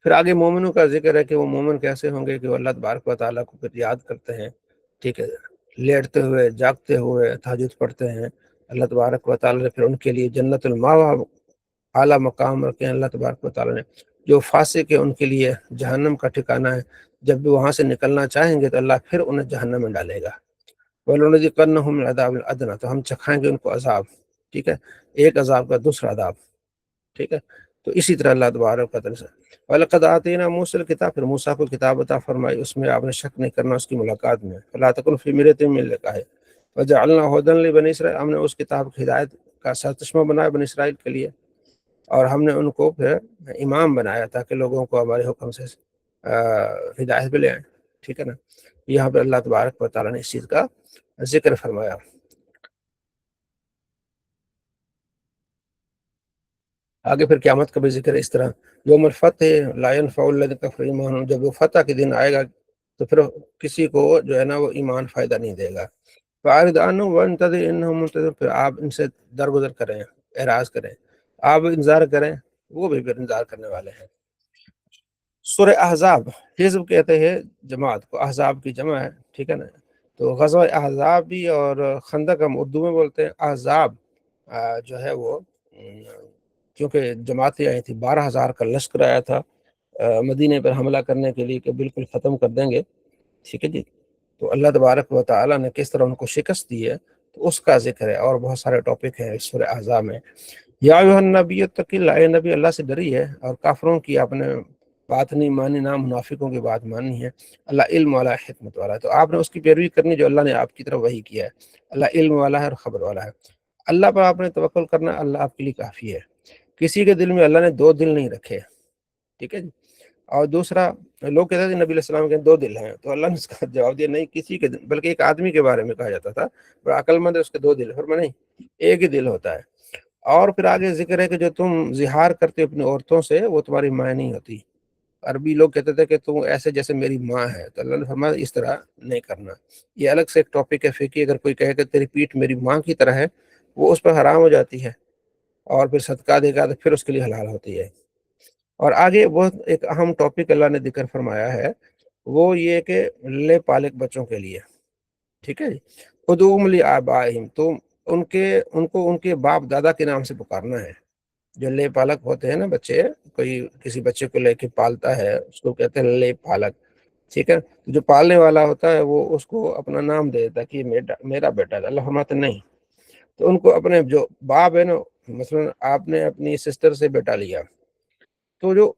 A: پھر آگے مومنوں کا ذکر ہے کہ وہ مومن کیسے ہوں گے، کہ وہ اللہ تبارک و تعالیٰ کو پھر یاد کرتے ہیں، ٹھیک ہے، لیٹتے ہوئے جاگتے ہوئے تہجد پڑھتے ہیں۔ اللہ تبارک و تعالیٰ نے پھر ان کے لیے جنت الماوا اعلیٰ مقام رکھے ہیں اللہ تبارک و تعالیٰ نے۔ جو فاسق ہے ان کے لیے جہنم کا ٹھکانہ ہے، جب بھی وہاں سے نکلنا چاہیں گے تو اللہ پھر انہیں جہنم میں ڈالے گا۔ وَلَنُذِيقَنَّهُمْ مِنْ الْعَذَابِ الْأَدْنَىٰ، تو ہم چکھائیں گے ان کو عذاب، ٹھیک ہے، ایک عذاب کا دوسرا عذاب، ٹھیک ہے۔ تو اسی طرح اللہ تبارک و تعالیٰ سے وَلَقَدْ آتَيْنَا مُوسَىٰ الْكِتَابَ، پھر موسیٰ کو کتاب عطا فرمائی، اس میں آپ نے شک نہیں کرنا اس کی ملاقات میں، فَلَا تَكُنْ فِي مِرْيَةٍ مِّن لِقَائِهِ وَجَعَلْنَا هُدًى لِبَنِي إِسْرَائِيلَ، ہم نے اس کتاب کی ہدایت کا سرچشمہ بنایا بنی اسرائیل کے لیے، اور ہم نے ان کو پھر امام بنایا تاکہ لوگوں کو ہمارے حکم سے ہدایت پہ لے آئیں، ٹھیک ہے نا۔ یہاں پہ اللہ تبارک و تعالیٰ نے اس چیز کا ذکر فرمایا۔ آگے پھر قیامت کا بھی ذکر ہے اس طرح، یوم الفتح لا ينفع الذین کفروا ایمانہم، جب وہ فتح کے دن آئے گا تو پھر کسی کو جو ہے نا وہ ایمان فائدہ نہیں دے گا۔ فَأَعْرِضْ عَنْهُمْ وَانتَظِرْ إِنَّهُمْ مُنتَظِرُونَ، پھر آپ ان سے درگزر کریں، اعراض کریں، آپ انتظار کریں، وہ بھی پھر انتظار کرنے والے ہیں۔ سورہ احزاب، حزب کہتے ہیں جماعت کو، احزاب کی جمع ہے، ٹھیک ہے نا۔ تو غزوہ احزاب بھی اور خندق ہم اردو میں بولتے ہیں، احزاب جو ہے وہ کیونکہ جماعتیں آئی تھی، 12,000 کا لشکر آیا تھا مدینے پر حملہ کرنے کے لیے کہ بالکل ختم کر دیں گے، ٹھیک ہے جی۔ تو اللہ تبارک و تعالیٰ نے کس طرح ان کو شکست دی ہے، تو اس کا ذکر ہے، اور بہت سارے ٹاپک ہیں اس سورہ احزاب میں۔ یا ایھا النبی اتق اللہ، اے نبی اللہ سے ڈری ہے، اور کافروں کی آپ نے بات نہیں مانی، نہ منافقوں کی بات مانی ہے۔ اللہ علم والا ہے، حکمت والا ہے، تو آپ نے اس کی پیروی کرنی جو اللہ نے آپ کی طرف وحی کیا ہے۔ اللہ علم والا ہے اور خبر والا ہے۔ اللہ پر آپ نے توکل کرنا، اللہ آپ کے لیے کافی ہے۔ کسی کے دل میں اللہ نے 2 دل نہیں رکھے، ٹھیک ہے جی۔ اور دوسرا، لوگ کہتے تھے نبی علیہ السلام کے 2 دل ہیں، تو اللہ نے اس کا جواب دیا نہیں، کسی کے دل، بلکہ ایک آدمی کے بارے میں کہا جاتا تھا بڑا عقل مند ہے، اس کے 2 دل، فرمایا نہیں، ایک ہی دل ہوتا ہے۔ اور پھر آگے ذکر ہے کہ جو تم زہار کرتے اپنی عورتوں سے، وہ تمہاری ماں نہیں ہوتی۔ عربی لوگ کہتے تھے کہ تم ایسے جیسے میری ماں ہے، تو اللہ نے فرمایا اس طرح نہیں کرنا۔ یہ الگ سے ایک ٹاپک ہے فقہی، اگر کوئی کہے کہ تیری پیٹھ میری ماں کی طرح ہے، وہ اس پر حرام ہو جاتی ہے، اور پھر صدقہ دے گا تو پھر اس کے لیے حلال ہوتی ہے۔ اور آگے وہ ایک اہم ٹاپک اللہ نے ذکر فرمایا ہے، وہ یہ کہ لے پالک بچوں کے لیے، ٹھیک ہے جی۔ ادعوہم لآبائہم، تو ان کو ان کے باپ دادا کے نام سے پکارنا ہے۔ جو لے پالک ہوتے ہیں نا بچے، کوئی کسی بچے کو لے کے پالتا ہے، اس کو کہتے ہیں لے پالک، ٹھیک ہے۔ جو پالنے والا ہوتا ہے وہ اس کو اپنا نام دے دیتا ہے کہ میرا بیٹا ہے، اللہ فرماتے نہیں۔ تو ان کو اپنے جو باپ ہے نا، مثلا آپ نے اپنی سسٹر سے بیٹا لیا، تو جو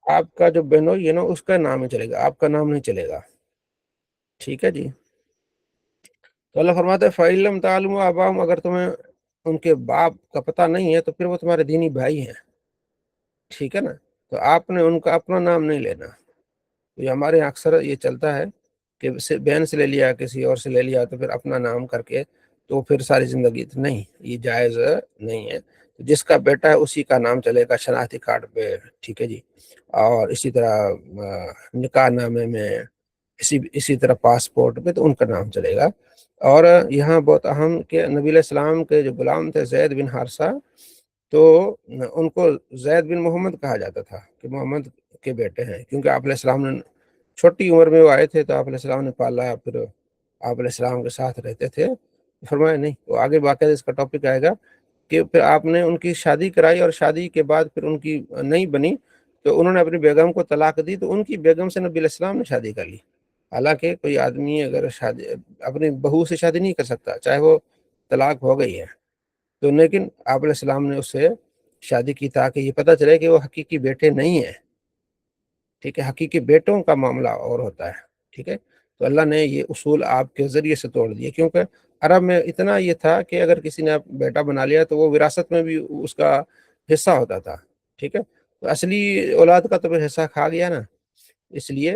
A: آپ کا جو بہنوئی ہے نا، اس کا نام ہی چلے گا، آپ کا نام نہیں چلے گا، ٹھیک ہے جی۔ تو اللہ فرماتا ہے فَإِن لَّمْ تَعْلَمُوا آبَاءَهُمْ، اگر تمہیں ان کے باپ کا پتہ نہیں ہے تو پھر وہ تمہارے دینی بھائی ہیں، ٹھیک ہے نا۔ تو آپ نے ان کا اپنا نام نہیں لینا۔ یہ ہمارے یہاں اکثر یہ چلتا ہے کہ بہن سے لے لیا کسی اور سے لے لیا تو پھر اپنا نام کر کے تو پھر ساری زندگی نہیں، یہ جائز نہیں ہے. جس کا بیٹا ہے اسی کا نام چلے گا شناختی کارڈ پہ، ٹھیک ہے جی. اور اسی طرح نکاح نامے میں، اسی طرح پاسپورٹ پہ تو ان کا نام چلے گا. اور یہاں بہت اہم کہ نبی علیہ السلام کے جو غلام تھے زید بن حارثہ، تو ان کو زید بن محمد کہا جاتا تھا کہ محمد کے بیٹے ہیں، کیونکہ آپ علیہ السلام نے چھوٹی عمر میں وہ آئے تھے تو آپ علیہ السلام نے پالا، پھر آپ علیہ السلام کے ساتھ رہتے تھے. فرمایا نہیں، وہ آگے باقاعدہ اس کا ٹاپک آئے گا کہ پھر آپ نے ان کی شادی کرائی اور شادی کے بعد پھر ان کی نہیں بنی تو انہوں نے اپنی بیگم کو طلاق دی، تو ان کی بیگم سے نبی علیہ السلام نے شادی کر لی. حالانکہ کوئی آدمی اگر شادی اپنی بہو سے شادی نہیں کر سکتا چاہے وہ طلاق ہو گئی ہے، تو لیکن آپ علیہ السلام نے اس سے شادی کی تاکہ یہ پتہ چلے کہ وہ حقیقی بیٹے نہیں ہیں. ٹھیک ہے، حقیقی بیٹوں کا معاملہ اور ہوتا ہے. ٹھیک ہے، تو اللہ نے یہ اصول آپ کے ذریعے سے توڑ دیے، کیونکہ عرب میں اتنا یہ تھا کہ اگر کسی نے بیٹا بنا لیا تو وہ وراثت میں بھی اس کا حصہ ہوتا تھا. ٹھیک ہے، تو اصلی اولاد کا تو پھر حصہ کھا گیا نا. اس لیے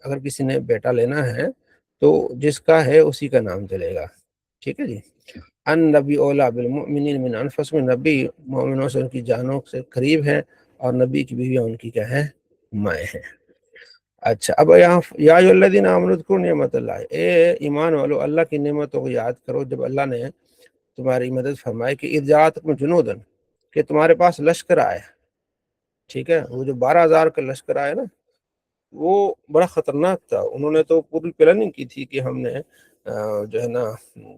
A: اگر کسی نے بیٹا لینا ہے تو جس کا ہے اسی کا نام چلے گا. ٹھیک ہے جی. ان نبی اولا بالمؤمنین من انفسهم، نبی مومنوں سے ان کی جانوں سے قریب ہیں، اور نبی کی بیویاں ان کی کیا ہیں؟ مائیں ہیں. اچھا، اب یہاں یا ایھا الذین آمنوا اذکروا نعمت اللہ، اے ایمان والو اللہ کی نعمتوں کو یاد کرو جب اللہ نے تمہاری مدد فرمائی کہ اذ جاءتکم جنوداً، کہ تمہارے پاس لشکر آئے. ٹھیک ہے، وہ جو 12,000 کا لشکر آئے نا وہ بڑا خطرناک تھا. انہوں نے تو پوری پلاننگ کی تھی کہ ہم نے جو ہے نا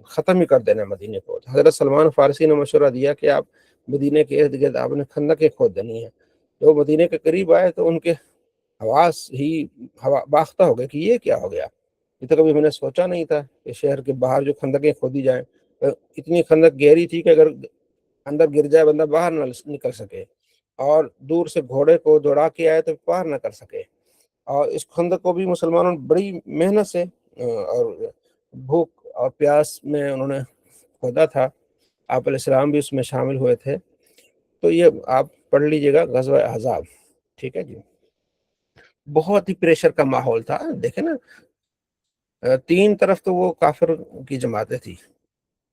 A: ختم ہی کر دینا مدینے کو. حضرت سلمان فارسی نے مشورہ دیا کہ آپ مدینے کے ارد گرد آپ نے خندقیں کھود دینی ہے. تو مدینے کے قریب آئے تو ان کے حواس ہی باختہ ہو گئے کہ یہ کیا ہو گیا، یہ تو کبھی میں نے سوچا نہیں تھا کہ شہر کے باہر جو خندقیں کھودی جائیں. اتنی خندق گہری تھی کہ اگر اندر گر جائے بندہ باہر نہ نکل سکے، اور دور سے گھوڑے کو دوڑا کے آئے تو پار نہ کر سکے. اور اس خندق کو بھی مسلمانوں نے بڑی محنت سے اور بھوک اور پیاس میں انہوں نے کھودا تھا. آپ علیہ السلام بھی اس میں شامل ہوئے تھے. تو یہ آپ پڑھ لیجئے گا غزوہ احزاب. ٹھیک ہے جی. بہت ہی پریشر کا ماحول تھا. دیکھیں نا، 3 طرف تو وہ کافر کی جماعتیں تھی،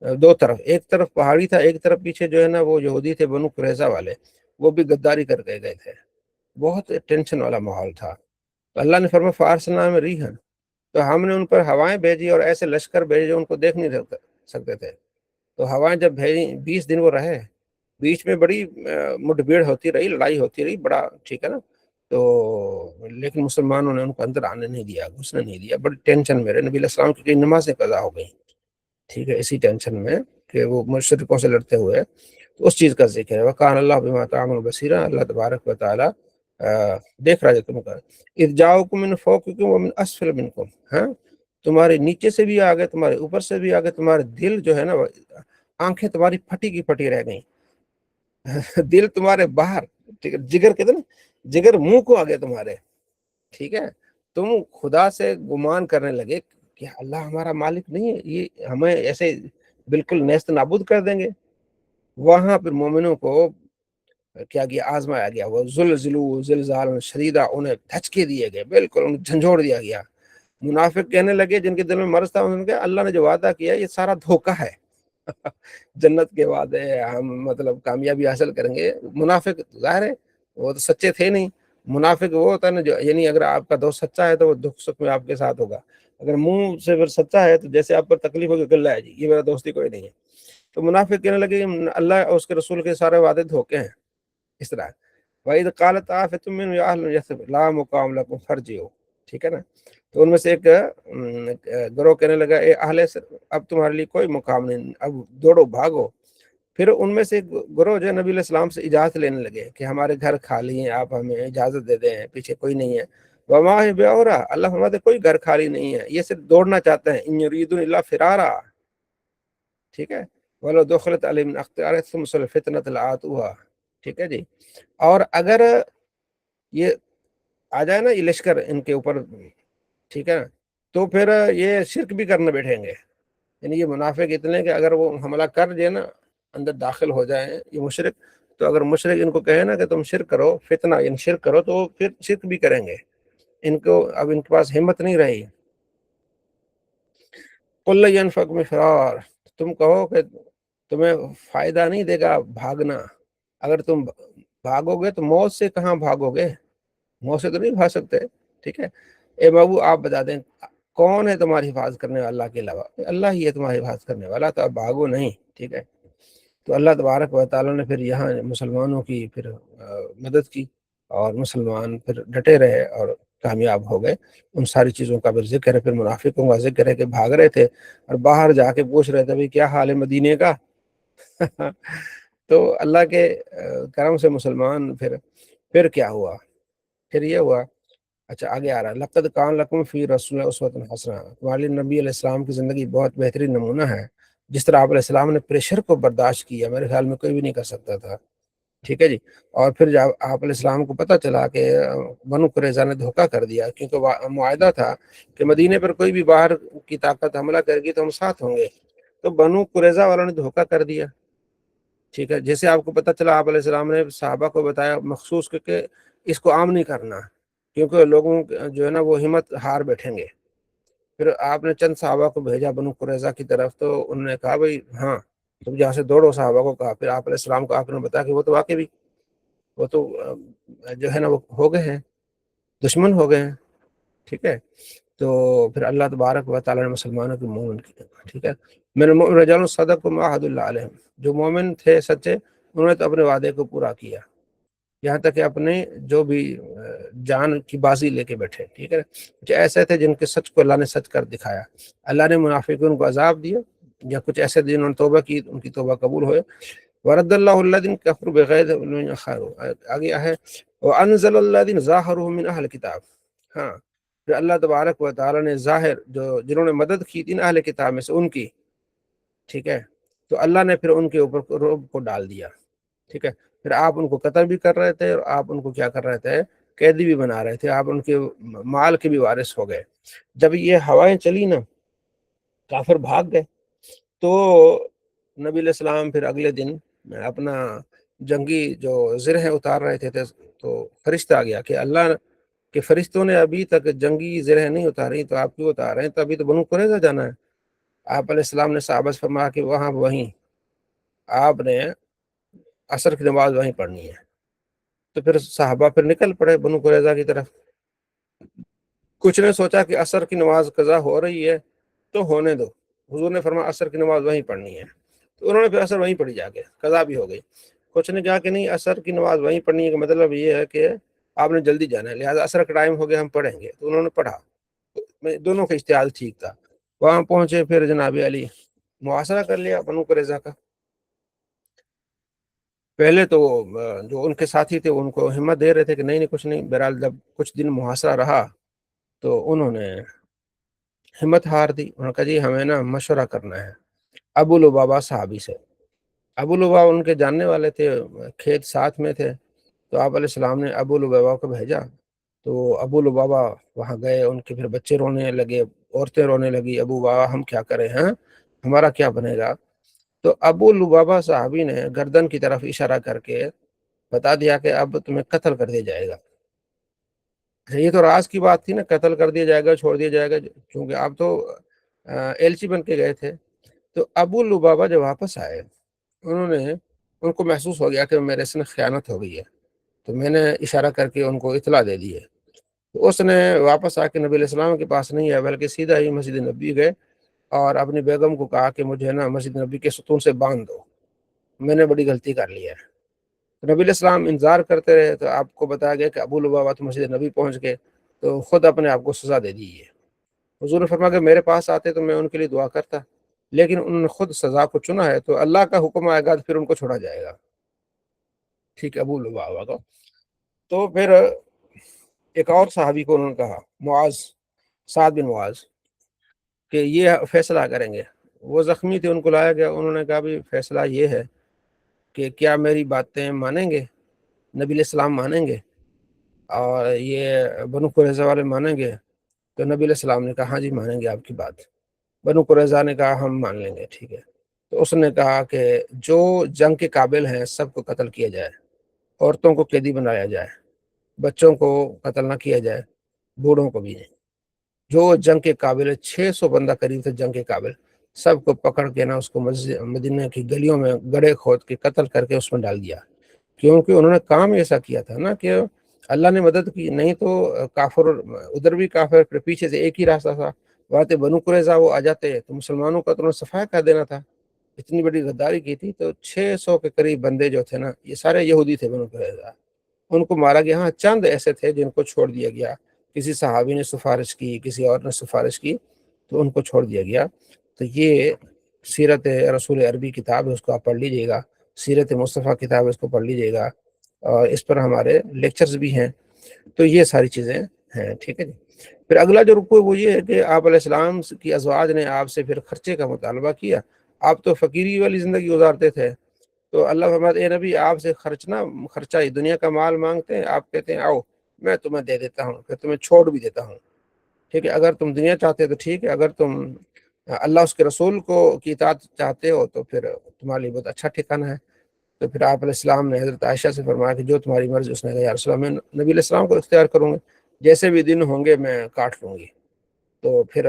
A: 2 طرف، ایک طرف پہاڑی تھا، ایک طرف پیچھے جو ہے نا وہ یہودی تھے بنو قریظہ والے، وہ بھی غداری کر کے گئے تھے. بہت ٹینشن والا ماحول تھا. تو اللہ نے فرمایا فارسلنا میں ریحن، تو ہم نے ان پر ہوائیں بھیجی اور ایسے لشکر بھیجے جو ان کو دیکھ نہیں سکتے تھے. تو ہوائیں جب بھیجی 20 دن وہ رہے، بیچ میں بڑی مٹ بھیڑ ہوتی رہی، لڑائی ہوتی رہی بڑا. ٹھیک ہے نا، تو لیکن مسلمانوں نے ان کو اندر آنے نہیں دیا، گھسنے نہیں دیا. بڑی ٹینشن میں رہے. نبی علیہ السلام کی نمازیں قضا ہو گئی. ٹھیک ہے، اسی ٹینشن میں کہ وہ مشرکوں سے لڑتے ہوئے. تو اس چیز کا ذکر ہے. وَكَانَ اللَّهُ بِمَا تَعْمَلُونَ بَصِيرًا، اللہ تبارک و تعالی دیکھ رہا ہے تم کا. اذ جاؤکم من فوقکم ومن اسفل منکم، ہاں، تمہارے نیچے سے بھی آگے، تمہارے اوپر سے بھی آگے. تمہارے دل جو ہے نا، آنکھیں تمہاری پھٹی کی پھٹی رہ گئیں، دل تمہارے باہر. ٹھیک ہے، جگر کہتے نا، جگر منہ کو آگے تمہارے. ٹھیک ہے، تم خدا سے گمان کرنے لگے کہ اللہ ہمارا مالک نہیں ہے، یہ ہمیں ایسے بالکل نیست نابود کر دیں گے. وہاں پھر مومنوں کو کیا گیا؟ آزمایا گیا. وہ زلزلوا زلزالا شدیدا، انہیں دھچکے دیے گئے، بالکل انہیں جھنجھوڑ دیا گیا. منافق کہنے لگے جن کے دل میں مرض تھا، انہوں نے کہا اللہ نے جو وعدہ کیا یہ سارا دھوکہ ہے. جنت کے وعدے، ہم مطلب کامیابی حاصل کریں گے. منافق ظاہر ہے وہ تو سچے تھے نہیں. منافق وہ ہوتا ہے نا جو، یعنی اگر آپ کا دوست سچا ہے تو وہ دکھ سکھ میں آپ کے ساتھ ہوگا. اگر منہ سے پھر سچا ہے تو جیسے آپ پر تکلیف ہوگی گلہ ہے جی، یہ میرا دوستی کوئی نہیں ہے. تو منافق کہنے لگے اللہ اور اس کے رسول کے سارے وعدے دھوکے ہیں. اس طرح وَإِذْ قَالَتْ طَائِفَةٌ مِّنْهُمْ يَا أَهْلَ يَثْرِبَ لَا مُقَامَ لَكُمْ فَارْجِعُوا. ٹھیک ہے نا، تو ان میں سے ایک گروہ کہنے لگا اے اہل اب تمہارے لیے کوئی مقام نہیں، اب دوڑو بھاگو. پھر ان میں سے ایک گروہ جو نبی علیہ السلام سے اجازت لینے لگے کہ ہمارے گھر خالی ہیں، آپ ہمیں اجازت دے دیں، پیچھے کوئی نہیں ہے. وما هي بعورة، اللہ فرماتے کوئی گھر خالی نہیں ہے، یہ صرف دوڑنا چاہتے ہیں. ان يريدون الا فرارا. ٹھیک ہے، ولو دخلت عليهم من اقطارها ثم صلى الفتنة لآتوها. ٹھیک ہے جی. اور اگر یہ آ جائے نا یہ لشکر ان کے اوپر، ٹھیک ہے، تو پھر یہ شرک بھی کرنے بیٹھیں گے. یعنی یہ منافق اتنے کہ اگر وہ حملہ کر دے نا، اندر داخل ہو جائیں یہ مشرک، تو اگر مشرک ان کو کہے نا کہ تم شرک کرو، فتنہ یعنی شرک کرو، تو پھر شرک بھی کریں گے. ان کو اب ان کے پاس ہمت نہیں رہی. قل لن ينفعكم الفرار، تم کہو کہ تمہیں فائدہ نہیں دے گا بھاگنا، اگر تم بھاگو گے تو موت سے کہاں بھاگو گے، موت سے تو نہیں بھاگ سکتے، ٹھیک ہے۔ اے بابو آپ بتا دیں کون ہے تمہاری حفاظت کرنے والا اللہ کے علاوہ، اللہ ہی ہے تمہاری حفاظت کرنے والا، تو اب بھاگو نہیں، ٹھیک ہے۔ تو اللہ تبارک و تعالیٰ نے پھر یہاں مسلمانوں کی پھر مدد کی، اور مسلمان پھر ڈٹے رہے اور کامیاب ہو گئے۔ ان ساری چیزوں کا پھر ذکر ہے، پھر منافقوں کا ذکر ہے کہ بھاگ رہے تھے اور باہر جا کے پوچھ رہے تھے بھئی کیا حال ہے مدینے کا تو اللہ کے کرم سے مسلمان پھر کیا ہوا، پھر یہ ہوا، اچھا آگے آ رہا ہے، لقد کان لکم فی رسول اللہ اسوۃ حسنہ، تمہارے نبی علیہ السلام کی زندگی بہت بہترین نمونہ ہے۔ جس طرح آپ علیہ السلام نے پریشر کو برداشت کیا، میرے خیال میں کوئی بھی نہیں کر سکتا تھا، ٹھیک ہے جی۔ اور پھر جب آپ علیہ السلام کو پتہ چلا کہ بنو قریظہ نے دھوکہ کر دیا، کیونکہ معاہدہ تھا کہ مدینے پر کوئی بھی باہر کی طاقت حملہ کرے گی تو ہم ساتھ ہوں گے، تو بنو قریظہ والوں نے دھوکہ کر دیا، ٹھیک ہے۔ جیسے آپ کو پتہ چلا آپ علیہ السلام نے صحابہ کو بتایا مخصوص کہ اس کو عام نہیں کرنا، کیونکہ لوگوں جو ہے نا وہ ہمت ہار بیٹھیں گے۔ پھر آپ نے چند صحابہ کو بھیجا بنو قریظہ کی طرف، تو انہوں نے کہا بھئی ہاں تم جہاں سے دوڑو، صحابہ کو کہا۔ پھر آپ علیہ السلام کو آپ نے بتایا کہ وہ تو واقعی بھی وہ تو جو ہے نا وہ ہو گئے ہیں، دشمن ہو گئے ہیں، ٹھیک ہے۔ تو پھر اللہ تبارک و تعالیٰ نے مسلمانوں کی مومن کی، ٹھیک ہے۔ من المؤمن رجال صدقوا ما عهد الله علیہم، جو مومن تھے سچے انہوں نے تو اپنے وعدے کو پورا کیا، یہاں تک کہ اپنے جو بھی جان کی بازی لے کے بیٹھے، ٹھیک ہے۔ کچھ ایسے تھے جن کے سچ کو اللہ نے سچ کر دکھایا، اللہ نے منافقین کو عذاب دیا، یا کچھ ایسے جنہوں نے توبہ کی ان کی توبہ قبول ہوئے۔ ورد اللہ الذین کفروا بغیظ لم یخاروا، آگے ہے وانزل الذین ظاہروا من اہل کتاب، ہاں پھر اللہ تبارک و تعالی نے ظاہر جو جنہوں نے مدد کی تھی اہل کتاب میں سے ان کی، ٹھیک ہے، تو اللہ نے پھر ان کے اوپر رعب کو ڈال دیا، ٹھیک ہے۔ پھر آپ ان کو قتل بھی کر رہے تھے اور آپ ان کو کیا کر رہے تھے، قیدی بھی بنا رہے تھے، آپ ان کے مال کے بھی وارث ہو گئے۔ جب یہ ہوائیں چلی نا کافر بھاگ گئے، تو نبی علیہ السلام پھر اگلے دن اپنا جنگی جو زرہ اتار رہے تھے، تو فرشتہ آ گیا کہ اللہ کے فرشتوں نے ابھی تک جنگی زرہ نہیں اتاری، تو آپ کیوں اتار رہے ہیں، تو ابھی تو بنو قریظہ جانا ہے۔ آپ علیہ السلام نے صحابہ سے فرمایا کہ وہیں آپ نے عصر کی نماز وہیں پڑھنی ہے۔ تو پھر صحابہ پھر نکل پڑے بنو قریظہ کی طرف، کچھ نے سوچا کہ عصر کی نماز قضا ہو رہی ہے تو ہونے دو، حضور نے فرمایا عصر کی نماز وہیں پڑھنی ہے، تو انہوں نے پھر عصر وہیں پڑھی، جا کے قضا بھی ہو گئی۔ کچھ نے کہا کہ نہیں عصر کی نماز وہیں پڑھنی ہے، کا مطلب یہ ہے کہ آپ نے جلدی جانا ہے، لہٰذا عصر کا ٹائم ہو گیا ہم پڑھیں گے، تو انہوں نے پڑھا، دونوں کا اجتہاد ٹھیک تھا۔ وہاں پہنچے پھر جناب علی محاصرہ کر لیا بنو قریظہ کا۔ پہلے تو جو ان کے ساتھی تھے ان کو ہمت دے رہے تھے کہ نہیں کچھ نہیں، بہرحال جب کچھ دن محاصرہ رہا تو انہوں نے ہمت ہار دی، انہوں نے کہا جی ہمیں نا مشورہ کرنا ہے ابو لبابہ صحابی سے۔ ابو لبابہ ان کے جاننے والے تھے، کھیت ساتھ میں تھے، تو آپ علیہ السلام نے ابو لبابہ کو بھیجا، تو ابو لبابہ وہاں گئے، ان کے پھر بچے رونے لگے، عورتیں رونے لگی، ابو بابا ہم کیا کریں ہیں، ہمارا کیا بنے گا۔ تو ابو لبابہ صحابی نے گردن کی طرف اشارہ کر کے بتا دیا کہ اب تمہیں قتل کر دیا جائے گا۔ یہ تو راز کی بات تھی نا، قتل کر دیا جائے گا، چھوڑ دیا جائے گا، کیونکہ آپ تو ایلچی بن کے گئے تھے۔ تو ابو لبابہ جب واپس آئے، ان کو محسوس ہو گیا کہ میرے سے خیانت ہو گئی ہے، تو میں نے اشارہ کر کے ان کو اطلاع دے دی ہے۔ تو اس نے واپس آ کے نبی علیہ السلام کے پاس نہیں آیا، بلکہ سیدھا ہی مسجد نبی گئے اور اپنی بیگم کو کہا کہ مجھے نا مسجد نبی کے ستون سے باندھ دو، میں نے بڑی غلطی کر لی ہے۔ نبی علیہ السلام انتظار کرتے رہے، تو آپ کو بتایا گیا کہ ابو لبابہ تو مسجد نبی پہنچ گئے، تو خود اپنے آپ کو سزا دے دی ہے۔ حضور نے فرمایا کہ میرے پاس آتے تو میں ان کے لیے دعا کرتا، لیکن انہوں نے خود سزا کو چنا ہے، تو اللہ کا حکم آئے گا تو پھر ان کو چھوڑا جائے گا، ٹھیک ہے، ابو لبابہ کو۔ تو پھر ایک اور صحابی کو انہوں نے کہا، معاذ، سعد بن معاذ، کہ یہ فیصلہ کریں گے۔ وہ زخمی تھے، ان کو لایا گیا، انہوں نے کہا بھی فیصلہ یہ ہے کہ کیا میری باتیں مانیں گے، نبی علیہ السلام مانیں گے اور یہ بنو قریظہ والے مانیں گے؟ تو نبی علیہ السلام نے کہا ہاں جی مانیں گے آپ کی بات۔ بنو قریظہ نے کہا ہم مان لیں گے، ٹھیک ہے۔ تو اس نے کہا کہ جو جنگ کے قابل ہیں سب کو قتل کیا جائے، عورتوں کو قیدی بنایا جائے، بچوں کو قتل نہ کیا جائے، بوڑھوں کو بھی نہیں۔ جو جنگ کے قابل ہے، 600 بندہ قریب تھے جنگ کے قابل، سب کو پکڑ کے نا اس کو مدینہ کی گلیوں میں گڑھے کھود کے قتل کر کے اس میں ڈال دیا، کیونکہ انہوں نے کام ایسا کیا تھا نا کہ اللہ نے مدد کی، نہیں تو کافر ادھر بھی کافر، پھر پیچھے سے ایک ہی راستہ تھا، وہاں بنو قریظہ وہ آ جاتے تو مسلمانوں کا تو انہوں نے صفایا کر دینا تھا، اتنی بڑی غداری کی تھی۔ تو 600 کے قریب بندے جو تھے نا، یہ سارے یہودی تھے بنو قریظہ، ان کو مارا گیا۔ ہاں چند ایسے تھے جن کو چھوڑ دیا گیا، کسی صحابی نے سفارش کی، کسی اور نے سفارش کی، تو ان کو چھوڑ دیا گیا۔ تو یہ سیرت رسول عربی کتاب ہے، اس کو آپ پڑھ لیجئے گا، سیرت مصطفیٰ کتاب ہے، اس کو پڑھ لیجئے گا، اور اس پر ہمارے لیکچرز بھی ہیں۔ تو یہ ساری چیزیں ہیں، ٹھیک ہے جی۔ پھر اگلا جو رکوع وہ یہ ہے کہ آپ علیہ السلام کی ازواج نے آپ سے پھر خرچے کا مطالبہ کیا، آپ تو فقیری والی زندگی گزارتے تھے، تو اللہ فرماتے اے نبی آپ سے خرچہ دنیا کا مال مانگتے ہیں، آپ کہتے ہیں آؤ میں تمہیں دے دیتا ہوں، پھر تمہیں چھوڑ بھی دیتا ہوں، ٹھیک ہے۔ اگر تم دنیا چاہتے تو ٹھیک ہے، اگر تم اللہ اس کے رسول کو کی اطاعت چاہتے ہو تو پھر تمہارے لیے بہت اچھا ٹھکانہ ہے۔ تو پھر آپ علیہ السلام نے حضرت عائشہ سے فرمایا کہ جو تمہاری مرضی۔ اس نے کہا یا رسول اللہ، میں نبی علیہ السلام کو اختیار کروں گا، جیسے بھی دن ہوں گے میں کاٹ لوں گی۔ تو پھر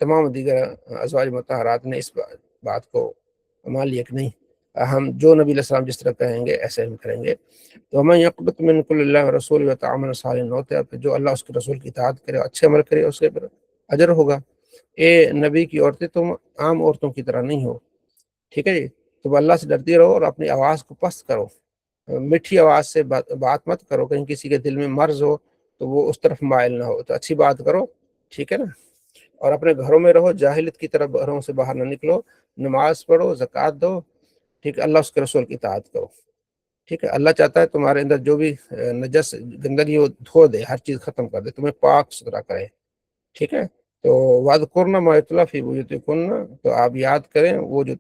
A: تمام دیگر ازواج مطہرات نے اس بات کو مان لیا کہ نہیں، ہم جو نبی علیہ السلام جس طرح کہیں گے ایسے ہم کریں گے۔ تو ہمیں یقبت من کل اللہ رسول و تعامل صالح ہوتے ہیں، جو اللہ اس کے رسول کی اطاعت کرے، اچھے عمل کرے، اس کے پر اجر ہوگا۔ اے نبی کی عورتیں تم عام عورتوں کی طرح نہیں ہو، ٹھیک ہے جی۔ تم اللہ سے ڈرتی رہو اور اپنی آواز کو پست کرو، میٹھی آواز سے بات مت کرو، کہیں کسی کے دل میں مرض ہو تو وہ اس طرف مائل نہ ہو، تو اچھی بات کرو، ٹھیک ہے نا۔ اور اپنے گھروں میں رہو، جاہلیت کی طرف گھروں سے باہر نہ نکلو، نماز پڑھو، زکوٰۃ دو، ٹھیک ہے، اللہ اس کے رسول کی اطاعت کرو، ٹھیک ہے۔ اللہ چاہتا ہے تمہارے اندر جو بھی نجس گندگی وہ دھو دے، ہر چیز ختم کر دے، تمہیں پاک ستھرا کرے، ٹھیک ہے۔ تو وَاذْكُرْنَ مَا يُتْلَىٰ فِي بُيُوتِكُنَّ، تو آپ یاد کریں وہ جو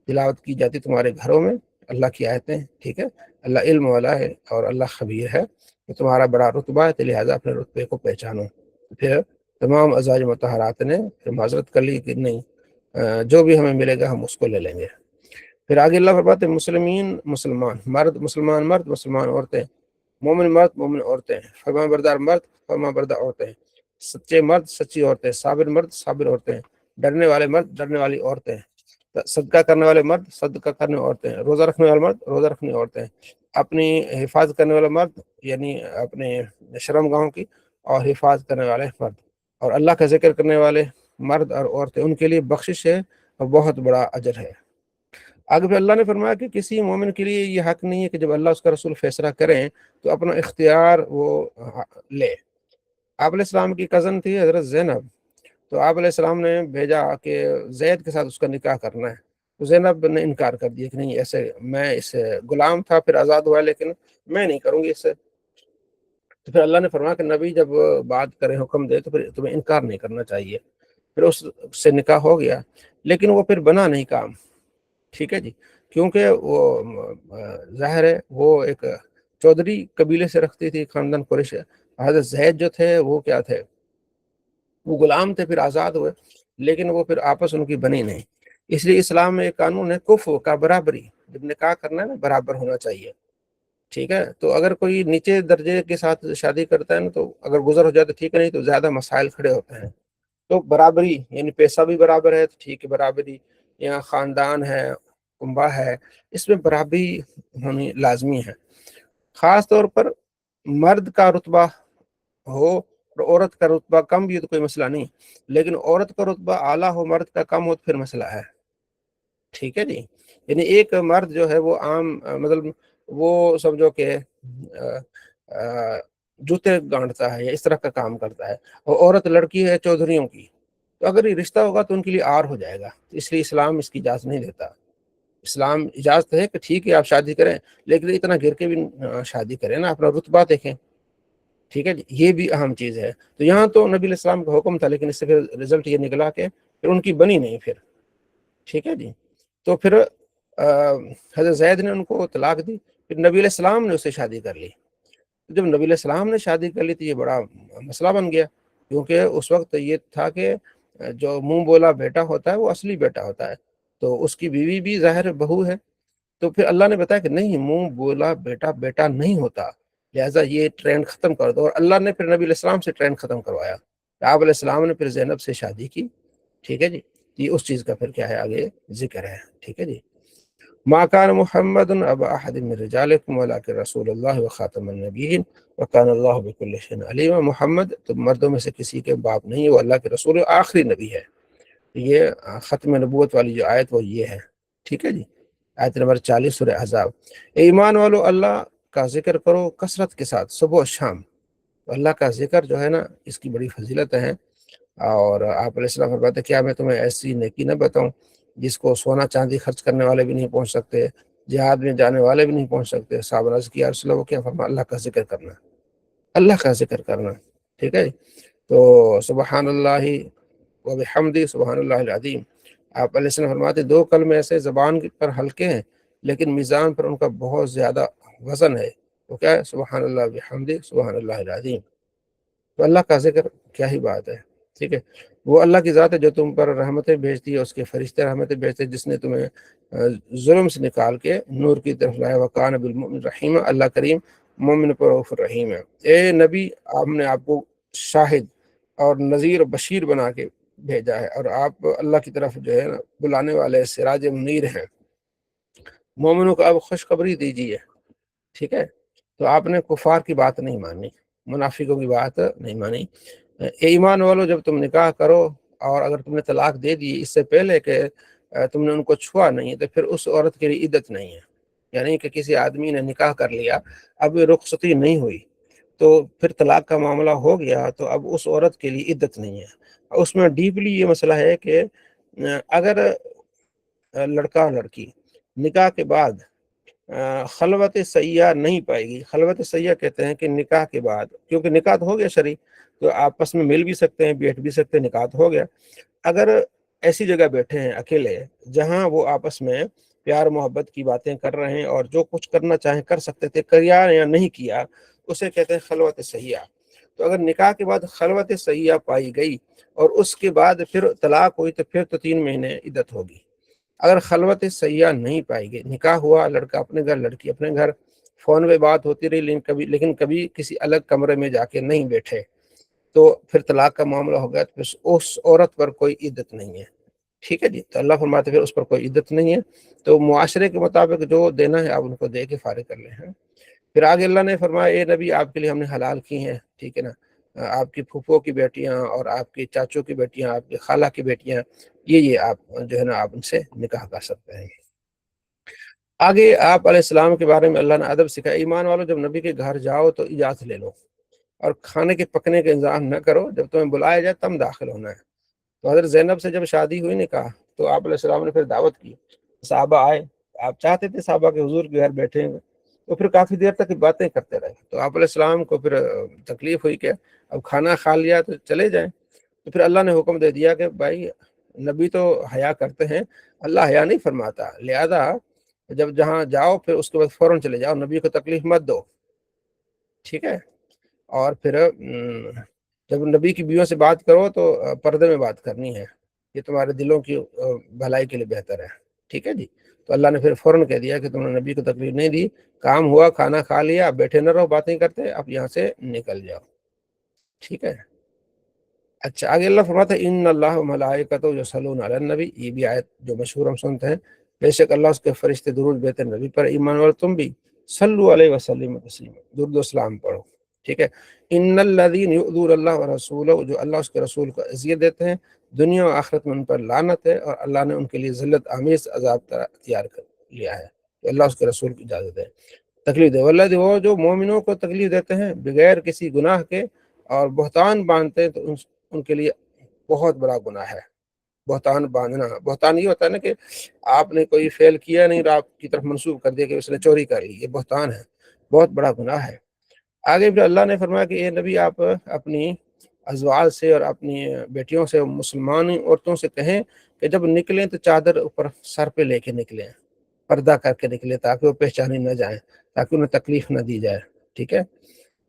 A: تلاوت کی جاتی تمہارے گھروں میں اللہ کی آیتیں، ٹھیک ہے۔ اللہ علم والا ہے اور اللہ خبیر ہے، کہ تمہارا بڑا رتبہ ہے، تو لہٰذا اپنے رتبے کو پہچانو۔ پھر تمام ازواج مطہرات نے پھر معذرت کر لی کہ نہیں، جو بھی ہمیں ملے گا ہم اس کو لے لیں گے۔ پھر آگے اللہ فرماتے ہیں مسلمین مسلمان مرد، مسلمان مرد، مسلمان عورتیں، مومن مرد، مومن عورتیں، فرمان بردار مرد، فرمان بردار عورتیں، سچے مرد، سچی عورتیں، صابر مرد، صابر عورتیں، ڈرنے والے مرد، ڈرنے والی عورتیں، صدقہ کرنے والے مرد، صدقہ کرنے عورتیں، روزہ رکھنے والے مرد، روزہ رکھنے عورتیں، اپنی حفاظت کرنے والے مرد، یعنی اپنے شرم گاہوں کی، اور حفاظت کرنے والے مرد، اور اللہ کا ذکر کرنے والے مرد اور عورتیں، ان کے لیے بخشش ہے اور بہت بڑا اجر ہے۔ آگے پھر اللہ نے فرمایا کہ کسی مومن کے لیے یہ حق نہیں ہے کہ جب اللہ اس کا رسول فیصلہ کریں تو اپنا اختیار وہ لے۔ آپ علیہ السلام کی کزن تھی حضرت زینب، تو آپ علیہ السلام نے بھیجا کہ زید کے ساتھ اس کا نکاح کرنا ہے، تو زینب نے انکار کر دیا کہ نہیں، ایسے میں اس غلام تھا پھر آزاد ہوا، لیکن میں نہیں کروں گی اس سے۔ تو پھر اللہ نے فرمایا کہ نبی جب بات کرے، حکم دے، تو پھر تمہیں انکار نہیں کرنا چاہیے۔ پھر اس سے نکاح ہو گیا، لیکن وہ پھر بنا نہیں کام، ٹھیک ہے جی، کیونکہ وہ ظاہر ہے وہ ایک چودھری قبیلے سے رکھتی تھی، خاندان قریش۔ حضرت زید جو تھے وہ کیا تھے، وہ غلام تھے، پھر آزاد ہوئے، لیکن وہ پھر آپس ان کی بنی نہیں۔ اس لیے اسلام میں ایک قانون ہے کفو کا برابری، جب نکاح کرنا ہے نا برابر ہونا چاہیے، ٹھیک ہے۔ تو اگر کوئی نیچے درجے کے ساتھ شادی کرتا ہے نا، تو اگر گزر ہو جائے تو ٹھیک ہے، نہیں تو زیادہ مسائل کھڑے ہوتے ہیں۔ تو برابری یعنی پیسہ بھی برابر ہے تو ٹھیک ہے، برابری، یہاں خاندان ہے، کنبہ ہے، اس میں برابری ہونی لازمی ہے۔ خاص طور پر مرد کا رتبہ ہو اور عورت کا رتبہ کم بھی ہو تو کوئی مسئلہ نہیں، لیکن عورت کا رتبہ اعلیٰ ہو، مرد کا کم ہو تو پھر مسئلہ ہے، ٹھیک ہے جی۔ یعنی ایک مرد جو ہے وہ عام مطلب وہ سمجھو کہ جوتے گانٹتا ہے یا اس طرح کا کام کرتا ہے، اور عورت لڑکی ہے چودھریوں کی، تو اگر یہ رشتہ ہوگا تو ان کے لیے عار ہو جائے گا، اس لیے اسلام اس کی اجازت نہیں دیتا۔ اسلام اجازت ہے کہ ٹھیک ہے آپ شادی کریں، لیکن اتنا گر کے بھی شادی کریں نا، اپنا رتبہ دیکھیں، ٹھیک ہے جی، یہ بھی اہم چیز ہے۔ تو یہاں تو نبی علیہ السلام کا حکم تھا، لیکن اس سے پھر رزلٹ یہ نکلا کہ پھر ان کی بنی نہیں پھر، ٹھیک ہے جی۔ تو پھر حضرت زید نے ان کو طلاق دی، پھر نبی علیہ السلام نے اس سے شادی کر لی۔ جب نبی علیہ السلام نے شادی کر لی تو یہ بڑا مسئلہ بن گیا، کیونکہ اس وقت یہ تھا کہ جو منہ بولا بیٹا ہوتا ہے وہ اصلی بیٹا ہوتا ہے، تو اس کی بیوی بھی ظاہر بہو ہے۔ تو پھر اللہ نے بتایا کہ نہیں، منہ بولا بیٹا بیٹا نہیں ہوتا، لہٰذا یہ ٹرینڈ ختم کر دو، اور اللہ نے پھر نبی علیہ السلام سے ٹرینڈ ختم کروایا۔ آپ علیہ السلام نے پھر زینب سے شادی کی، ٹھیک ہے جی، یہ اس چیز کا پھر کیا ہے آگے ذکر ہے، ٹھیک ہے جی۔ ما کان محمد ابا احد من رجالکم ولکن رسول اللہ وخاتم النبیین وکان اللہ بکل شیء علیم۔ محمد تو مردوں میں سے کسی کے باپ نہیں، وہ اللہ کے رسول آخری نبی ہے۔ یہ ختم نبوت والی جو آیت وہ یہ ہے، ٹھیک ہے جی، آیت نمبر 40 سورہ احزاب۔ ایمان والو اللہ کا ذکر کرو کثرت کے ساتھ صبح و شام۔ اللہ کا ذکر جو ہے نا اس کی بڑی فضیلت ہے، اور آپ علیہ السلام فرماتے کیا میں تمہیں ایسی نیکی نہ بتاؤں جس کو سونا چاندی خرچ کرنے والے بھی نہیں پہنچ سکتے، جہاد میں جانے والے بھی نہیں پہنچ سکتے۔ صحابہ نے عرض کیا رسول اللہ، وہ کیا فرما؟ اللہ کا ذکر کرنا، اللہ کا ذکر کرنا، ٹھیک ہے۔ تو سبحان اللہ و بحمدہ سبحان اللہ العظیم، آپ علیہ السلام فرماتے دو کلمے ایسے زبان پر ہلکے ہیں لیکن میزان پر ان کا بہت زیادہ وزن ہے، وہ کیا ہے؟ سبحان اللہ و بحمدہ سبحان اللہ العظیم۔ تو اللہ کا ذکر کیا ہی بات ہے، ٹھیک ہے۔ وہ اللہ کی ذات ہے جو تم پر رحمتیں بھیجتی ہے، اس کے فرشتے رحمتیں بھیجتے ہیں، جس نے تمہیں ظلم سے نکال کے نور کی طرف لایا۔ وکان بالمؤمن رحیم، اللہ کریم مومن پر رؤوف رحیم ہے۔ اے نبی، ہم نے آپ کو شاہد اور نذیر و بشیر بنا کے بھیجا ہے، اور آپ اللہ کی طرف جو ہے نا بلانے والے سراج منیر ہیں۔ مومنوں کو آپ خوشخبری دیجیے، ٹھیک ہے۔ تو آپ نے کفار کی بات نہیں مانی، منافقوں کی بات نہیں مانی۔ اے ایمان والو، جب تم نکاح کرو اور اگر تم نے طلاق دے دی اس سے پہلے کہ تم نے ان کو چھوا نہیں، تو پھر اس عورت کے لیے عدت نہیں ہے۔ یعنی کہ کسی آدمی نے نکاح کر لیا، اب رخصتی نہیں ہوئی، تو پھر طلاق کا معاملہ ہو گیا، تو اب اس عورت کے لیے عدت نہیں ہے۔ اس میں ڈیپلی یہ مسئلہ ہے کہ اگر لڑکا اور لڑکی نکاح کے بعد خلوت سیاح نہیں پائے گی۔ خلوت سیاح کہتے ہیں کہ نکاح کے بعد، کیونکہ نکاح ہو گیا شرعی، تو آپس میں مل بھی سکتے ہیں، بیٹھ بھی سکتے ہیں، نکاح ہو گیا۔ اگر ایسی جگہ بیٹھے ہیں اکیلے جہاں وہ آپس میں پیار محبت کی باتیں کر رہے ہیں اور جو کچھ کرنا چاہیں کر سکتے تھے، کریا یا نہیں کیا، اسے کہتے ہیں خلوت سیاح۔ تو اگر نکاح کے بعد خلوت سیاح پائی گئی اور اس کے بعد پھر طلاق ہوئی، تو پھر تو 3 مہینے عدت ہوگی۔ اگر خلوت سیاح نہیں پائی گئی، نکاح ہوا، لڑکا اپنے گھر لڑکی اپنے گھر، فون پہ بات ہوتی رہی لیکن کبھی کسی الگ کمرے میں جا کے نہیں بیٹھے، تو پھر طلاق کا معاملہ ہو گیا، تو پھر اس عورت پر کوئی عدت نہیں ہے، ٹھیک ہے جی۔ تو اللہ فرماتے پھر اس پر کوئی عدت نہیں ہے، تو معاشرے کے مطابق جو دینا ہے آپ ان کو دے کے فارغ کر لیں ہیں۔ پھر آگے اللہ نے فرمایا اے نبی، آپ کے لیے ہم نے حلال کی ہیں، ٹھیک ہے نا، آپ کی پھوپھو کی بیٹیاں اور آپ کے چاچوں کی بیٹیاں، آپ کی خالہ کی بیٹیاں، یہ آپ جو ہے نا آپ ان سے نکاح کر سکتے ہیں۔ آگے آپ علیہ السلام کے بارے میں اللہ نے ادب سکھایا، ایمان والو جب نبی کے گھر جاؤ تو اجازت لے لو، اور کھانے کے پکنے کا انتظام نہ کرو، جب تمہیں بلایا جائے تب داخل ہونا ہے۔ تو حضرت زینب سے جب شادی ہوئی نکاح، تو آپ علیہ السلام نے پھر دعوت کی، صحابہ آئے، آپ چاہتے تھے صحابہ کے حضور کے گھر بیٹھے ہیں، تو پھر کافی دیر تک باتیں کرتے رہے۔ تو آپ علیہ السلام کو پھر تکلیف ہوئی کہ اب کھانا کھا لیا تو چلے جائیں، تو پھر اللہ نے حکم دے دیا کہ بھائی نبی تو حیا کرتے ہیں، اللہ حیا نہیں فرماتا، لہذا جب جہاں جاؤ پھر اس کے بعد فوراً چلے جاؤ، نبی کو تکلیف مت دو، ٹھیک ہے۔ اور پھر جب نبی کی بیویوں سے بات کرو تو پردے میں بات کرنی ہے، یہ تمہارے دلوں کی بھلائی کے لیے بہتر ہے، ٹھیک ہے جی۔ تو اللہ نے پھر فوراً کہہ دیا کہ تم نے نبی کو تکلیف نہیں دی، کام ہوا، کھانا کھا لیا، بیٹھے نہ رہو باتیں کرتے، اب یہاں سے نکل جاؤ، ٹھیک ہے۔ اچھا آگے اللہ فرماتا ہے ان اللہ و ملائکتہ یصلون علی النبی، یہ بھی آیت جو مشہور ہم سنتے ہیں، بے شک اللہ اس کے فرشتے درود بھیجتے ہیں نبی پر، ایمان والو تم بھی صلو علیہ وسلم تسلیما، درود و سلام پڑھو، ٹھیک ہے۔ ان الذین یؤذون اللہ ورسولہ، جو اللہ اس کے رسول کو اذیت دیتے ہیں، دنیا و آخرت میں ان پر لعنت ہے، اور اللہ نے ان کے لیے ذلت آمیز عذاب تیار کر لیا ہے، تو اللہ اس کے رسول کی اجازت ہے تکلیف دے۔ والذی، وہ جو مومنوں کو تکلیف دیتے ہیں بغیر کسی گناہ کے اور بہتان باندھتے ہیں، تو ان کے لیے بہت بڑا گناہ ہے۔ بہتان باندھنا، بہتان یہ ہوتا ہے نا کہ آپ نے کوئی فعل کیا نہیں اور آپ کی طرف منسوب کر دیا کہ اس نے چوری کر لی، یہ بہتان ہے، بہت بڑا گناہ ہے۔ آگے پھر اللہ نے فرمایا کہ اے نبی، آپ اپنی ازواج سے اور اپنی بیٹیوں سے، مسلمان عورتوں سے کہیں کہ جب نکلیں تو چادر اوپر سر پہ لے کے نکلیں، پردہ کر کے نکلیں، تاکہ وہ پہچانی نہ جائیں، تاکہ انہیں تکلیف نہ دی جائے، ٹھیک ہے۔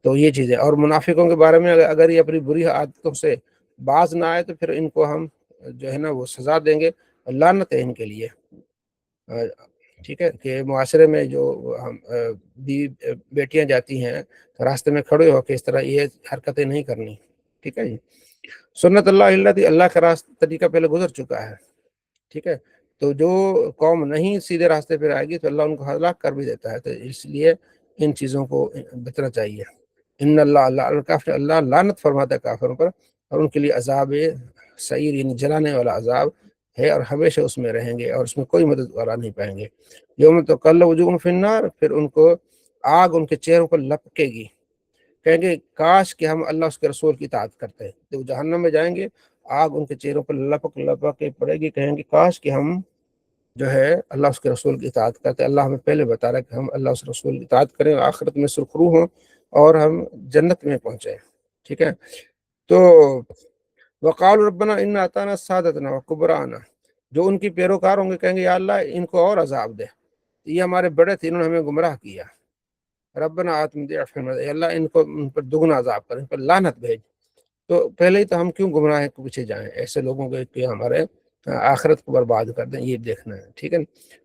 A: تو یہ چیزیں، اور منافقوں کے بارے میں اگر یہ اپنی بری عادتوں سے باز نہ آئے تو پھر ان کو ہم جو ہے نا وہ سزا دیں گے، لعنت ہے ان کے لیے، ٹھیک ہے۔ کہ معاشرے میں جو بیٹیاں جاتی ہیں راستے میں کھڑے ہو کے اس طرح یہ حرکتیں نہیں کرنی، ٹھیک ہے جی. سنت اللہ التی، اللہ کا راستہ طریقہ پہلے گزر چکا ہے. ٹھیک ہے. تو جو قوم نہیں سیدھے راستے پہ آئے گی تو اللہ ان کو ہلاک کر بھی دیتا ہے. تو اس لیے ان چیزوں کو بچنا چاہیے. ان اللہ لعنت فرماتا ہے کافروں پر، اور ان کے لیے عذاب سعیر یعنی جلانے والا عذاب ہے، اور ہمیشہ اس میں رہیں گے اور اس میں کوئی مدد والا نہیں پائیں گے. یوم تقلب وجوہہم فی النار، پھر ان کو آگ ان کے چہروں پر لپکے گی، کہیں گے کاش کہ ہم اللہ اس کے رسول کی اطاعت کرتے ہیں. جب جہنم میں جائیں گے آگ ان کے چہروں پر لپک لپک کے پڑے گی، کہیں گے کاش کہ ہم جو ہے اللہ اس کے رسول کی اطاعت کرتے. اللہ ہمیں پہلے بتا رہا ہے کہ ہم اللہ اس رسول کی اطاعت کریں، آخرت میں سرخرو ہوں اور ہم جنت میں پہنچے. ٹھیک ہے. تو وقال ربنا ان اطعنا سادتنا وکبرانا، جو ان کی پیروکار ہوں گے کہیں گے یا اللہ ان کو اور عذاب دے، یہ ہمارے بڑے تھے، انہوں نے ہمیں گمراہ کیا. ربنا آتم ضعفین، اللہ ان کو ان پر دگنا عذاب کر، ان پر لعنت بھیج. تو پہلے ہی تو ہم کیوں گمراہ کے پیچھے جائیں ایسے لوگوں کے کہ ہمارے آخرت کو برباد کر دیں، یہ دیکھنا ہے. ٹھیک ہے.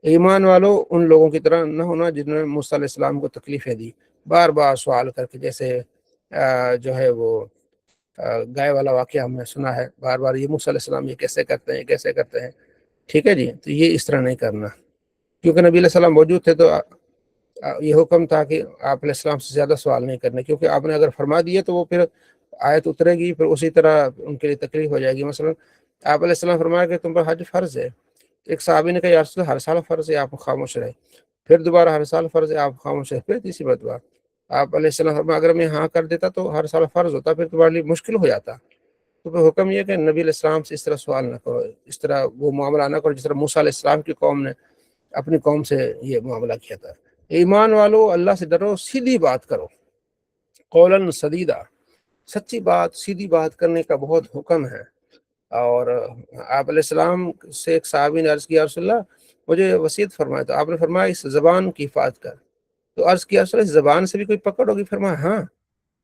A: ایمان والو ان لوگوں کی طرح نہ ہونا جنہوں نے موسیٰ علیہ السلام کو تکلیفیں دی، بار بار سوال کر کے، جیسے جو ہے وہ گائے والا واقعہ ہم نے سنا ہے بار بار، یہ موسیٰ علیہ السلام یہ کیسے کرتے ہیں کیسے کرتے ہیں. ٹھیک ہے جی. تو یہ اس طرح نہیں کرنا، کیونکہ نبی علیہ السلام موجود تھے تو یہ حکم تھا کہ آپ علیہ السلام سے زیادہ سوال نہیں کرنے، کیونکہ آپ نے اگر فرما دیے تو وہ پھر آیت اترے گی، پھر اسی طرح ان کے لیے تکلیف ہو جائے گی. مثلا آپ علیہ السلام فرمایا کہ تم پر حج فرض ہے. ایک صحابی نے کہا یا رسول اللہ ہر سال فرض ہے، آپ خاموش رہے. پھر دوبارہ ہر سال فرض ہے، آپ خاموش رہے. پھر تیسری مرتبہ آپ علیہ السلام فرمایا اگر میں ہاں کر دیتا تو ہر سال فرض ہوتا، پھر تمہارے لیے مشکل ہو جاتا. تو پھر حکم یہ کہ نبی علیہ السلام سے اس طرح سوال نہ کرو، اس طرح وہ معاملہ نہ کرو جس طرح موسیٰ علیہ السلام کی قوم نے اپنی قوم سے یہ معاملہ کیا تھا. ایمان والو اللہ سے ڈرو، سیدھی بات کرو، قولاً سدیدہ، سچی بات سیدھی بات کرنے کا بہت حکم ہے. اور آپ علیہ السلام سے ایک صحابی نے عرض کیا رسول اللہ مجھے وصیت فرمایا، تو آپ نے فرمایا اس زبان کی حفاظت کر. تو عرض کیا رسول اللہ اس زبان سے بھی کوئی پکڑ ہوگی؟ فرمایا ہاں،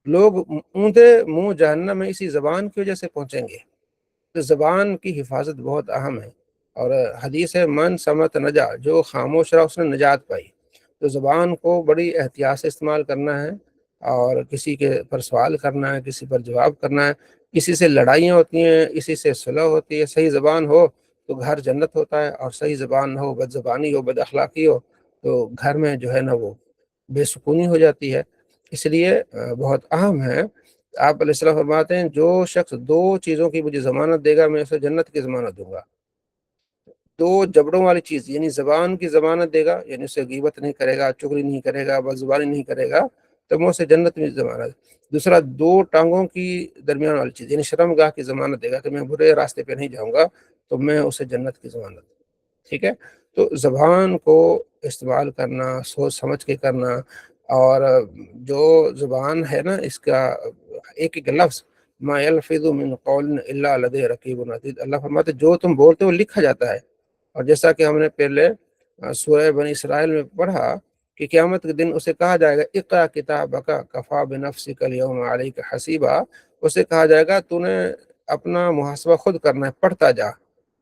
A: لوگ اونتے منہ جہنم میں اسی زبان کی وجہ سے پہنچیں گے. تو زبان کی حفاظت بہت اہم ہے، اور حدیث ہے من سمت نجا، جو خاموش رہا اس نے نجات پائی. تو زبان کو بڑی احتیاط سے استعمال کرنا ہے، اور کسی کے پر سوال کرنا ہے، کسی پر جواب کرنا ہے. کسی سے لڑائیاں ہوتی ہیں، اسی سے صلح ہوتی ہے. صحیح زبان ہو تو گھر جنت ہوتا ہے، اور صحیح زبان نہ ہو، بد زبانی ہو، بد اخلاقی ہو، تو گھر میں جو ہے نا وہ بے سکونی ہو جاتی ہے. اس لیے بہت اہم ہے. آپ علیہ السلام فرماتے ہیں جو شخص دو چیزوں کی مجھے ضمانت دے گا میں اسے جنت کی ضمانت دوں گا. دو جبڑوں والی چیز یعنی زبان کی ضمانت دے گا، یعنی اسے غیبت نہیں کرے گا، چغلی نہیں کرے گا، بد زبانی نہیں کرے گا، تو میں اسے جنت میں ضمانت. دوسرا دو ٹانگوں کی درمیان والی چیز یعنی شرم گاہ کی ضمانت دے گا کہ میں برے راستے پہ نہیں جاؤں گا، تو میں اسے جنت کی ضمانت. ٹھیک ہے. تو زبان کو استعمال کرنا سوچ سمجھ کے کرنا، اور جو زبان ہے نا اس کا ایک ایک لفظ ما یلفظ من قول الا لدیہ رقیب عتید، اللہ فرماتے جو تم بولتے ہو لکھا جاتا ہے. اور جیسا کہ ہم نے پہلے سورہ بنی اسرائیل میں پڑھا کہ قیامت کے دن اسے کہا جائے گا اقرأ کتابک کفی بنفسک اليوم علیک حسیبا، اسے کہا جائے گا تو نے اپنا محاسبہ خود کرنا ہے، پڑھتا جا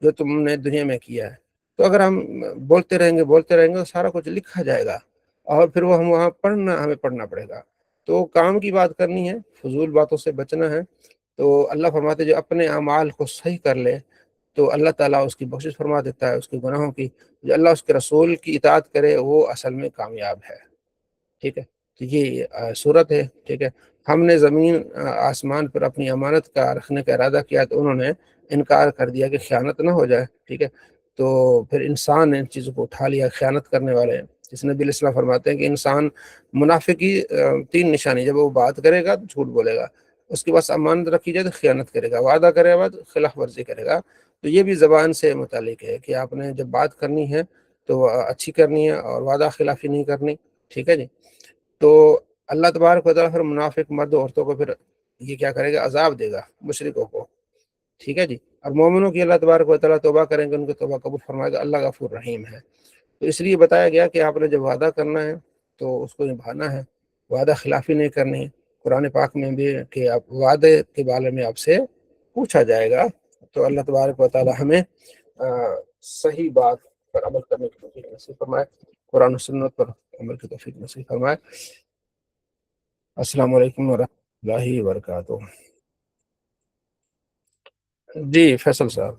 A: جو تم نے دنیا میں کیا ہے. تو اگر ہم بولتے رہیں گے تو سارا کچھ لکھا جائے گا، اور پھر وہ ہم وہاں ہمیں پڑھنا پڑے گا. تو کام کی بات کرنی ہے، فضول باتوں سے بچنا ہے. تو اللہ فرماتے جو اپنے اعمال کو صحیح کر لے تو اللہ تعالیٰ اس کی بخشش فرما دیتا ہے اس کے گناہوں کی. جو اللہ اس کے رسول کی اطاعت کرے وہ اصل میں کامیاب ہے. ٹھیک ہے. تو یہ صورت ہے. ٹھیک ہے. ہم نے زمین آسمان پر اپنی امانت کا رکھنے کا ارادہ کیا تو انہوں نے انکار کر دیا کہ خیانت نہ ہو جائے. ٹھیک ہے. تو پھر انسان نے ان چیزوں کو اٹھا لیا، خیانت کرنے والے. جس نبی علیہ السلام فرماتے ہیں کہ انسان منافق کی 3 نشانی، جب وہ بات کرے گا تو جھوٹ بولے گا، اس کے پاس امانت رکھی جائے تو خیانت کرے گا، وعدہ کرے گا تو خلاف ورزی کرے گا. تو یہ بھی زبان سے متعلق ہے کہ آپ نے جب بات کرنی ہے تو اچھی کرنی ہے اور وعدہ خلافی نہیں کرنی. ٹھیک ہے جی. تو اللہ تبارک و تعالیٰ پھر منافق مرد عورتوں کو پھر یہ کیا کرے گا، عذاب دے گا مشرکوں کو. ٹھیک ہے جی. اور مومنوں کی اللہ تبارک و تعالیٰ توبہ کریں گے ان کو توبہ قبول فرمائے گا. اللہ غفور رحیم ہے. تو اس لیے بتایا گیا کہ آپ نے جب وعدہ کرنا ہے تو اس کو نبھانا ہے، وعدہ خلافی نہیں کرنی ہے. قرآن پاک میں بھی کہ آپ وعدے کے بارے میں آپ سے پوچھا جائے گا. تو اللہ تبارک و تعالیٰ ہمیں صحیح بات پر عمل کرنے کی توفیق نصیب فرمائے، قرآن و سنت پر عمل کی توفیق نصیب فرمائے. السلام علیکم ورحمۃ اللہ وبرکاتہ. جی فیصل صاحب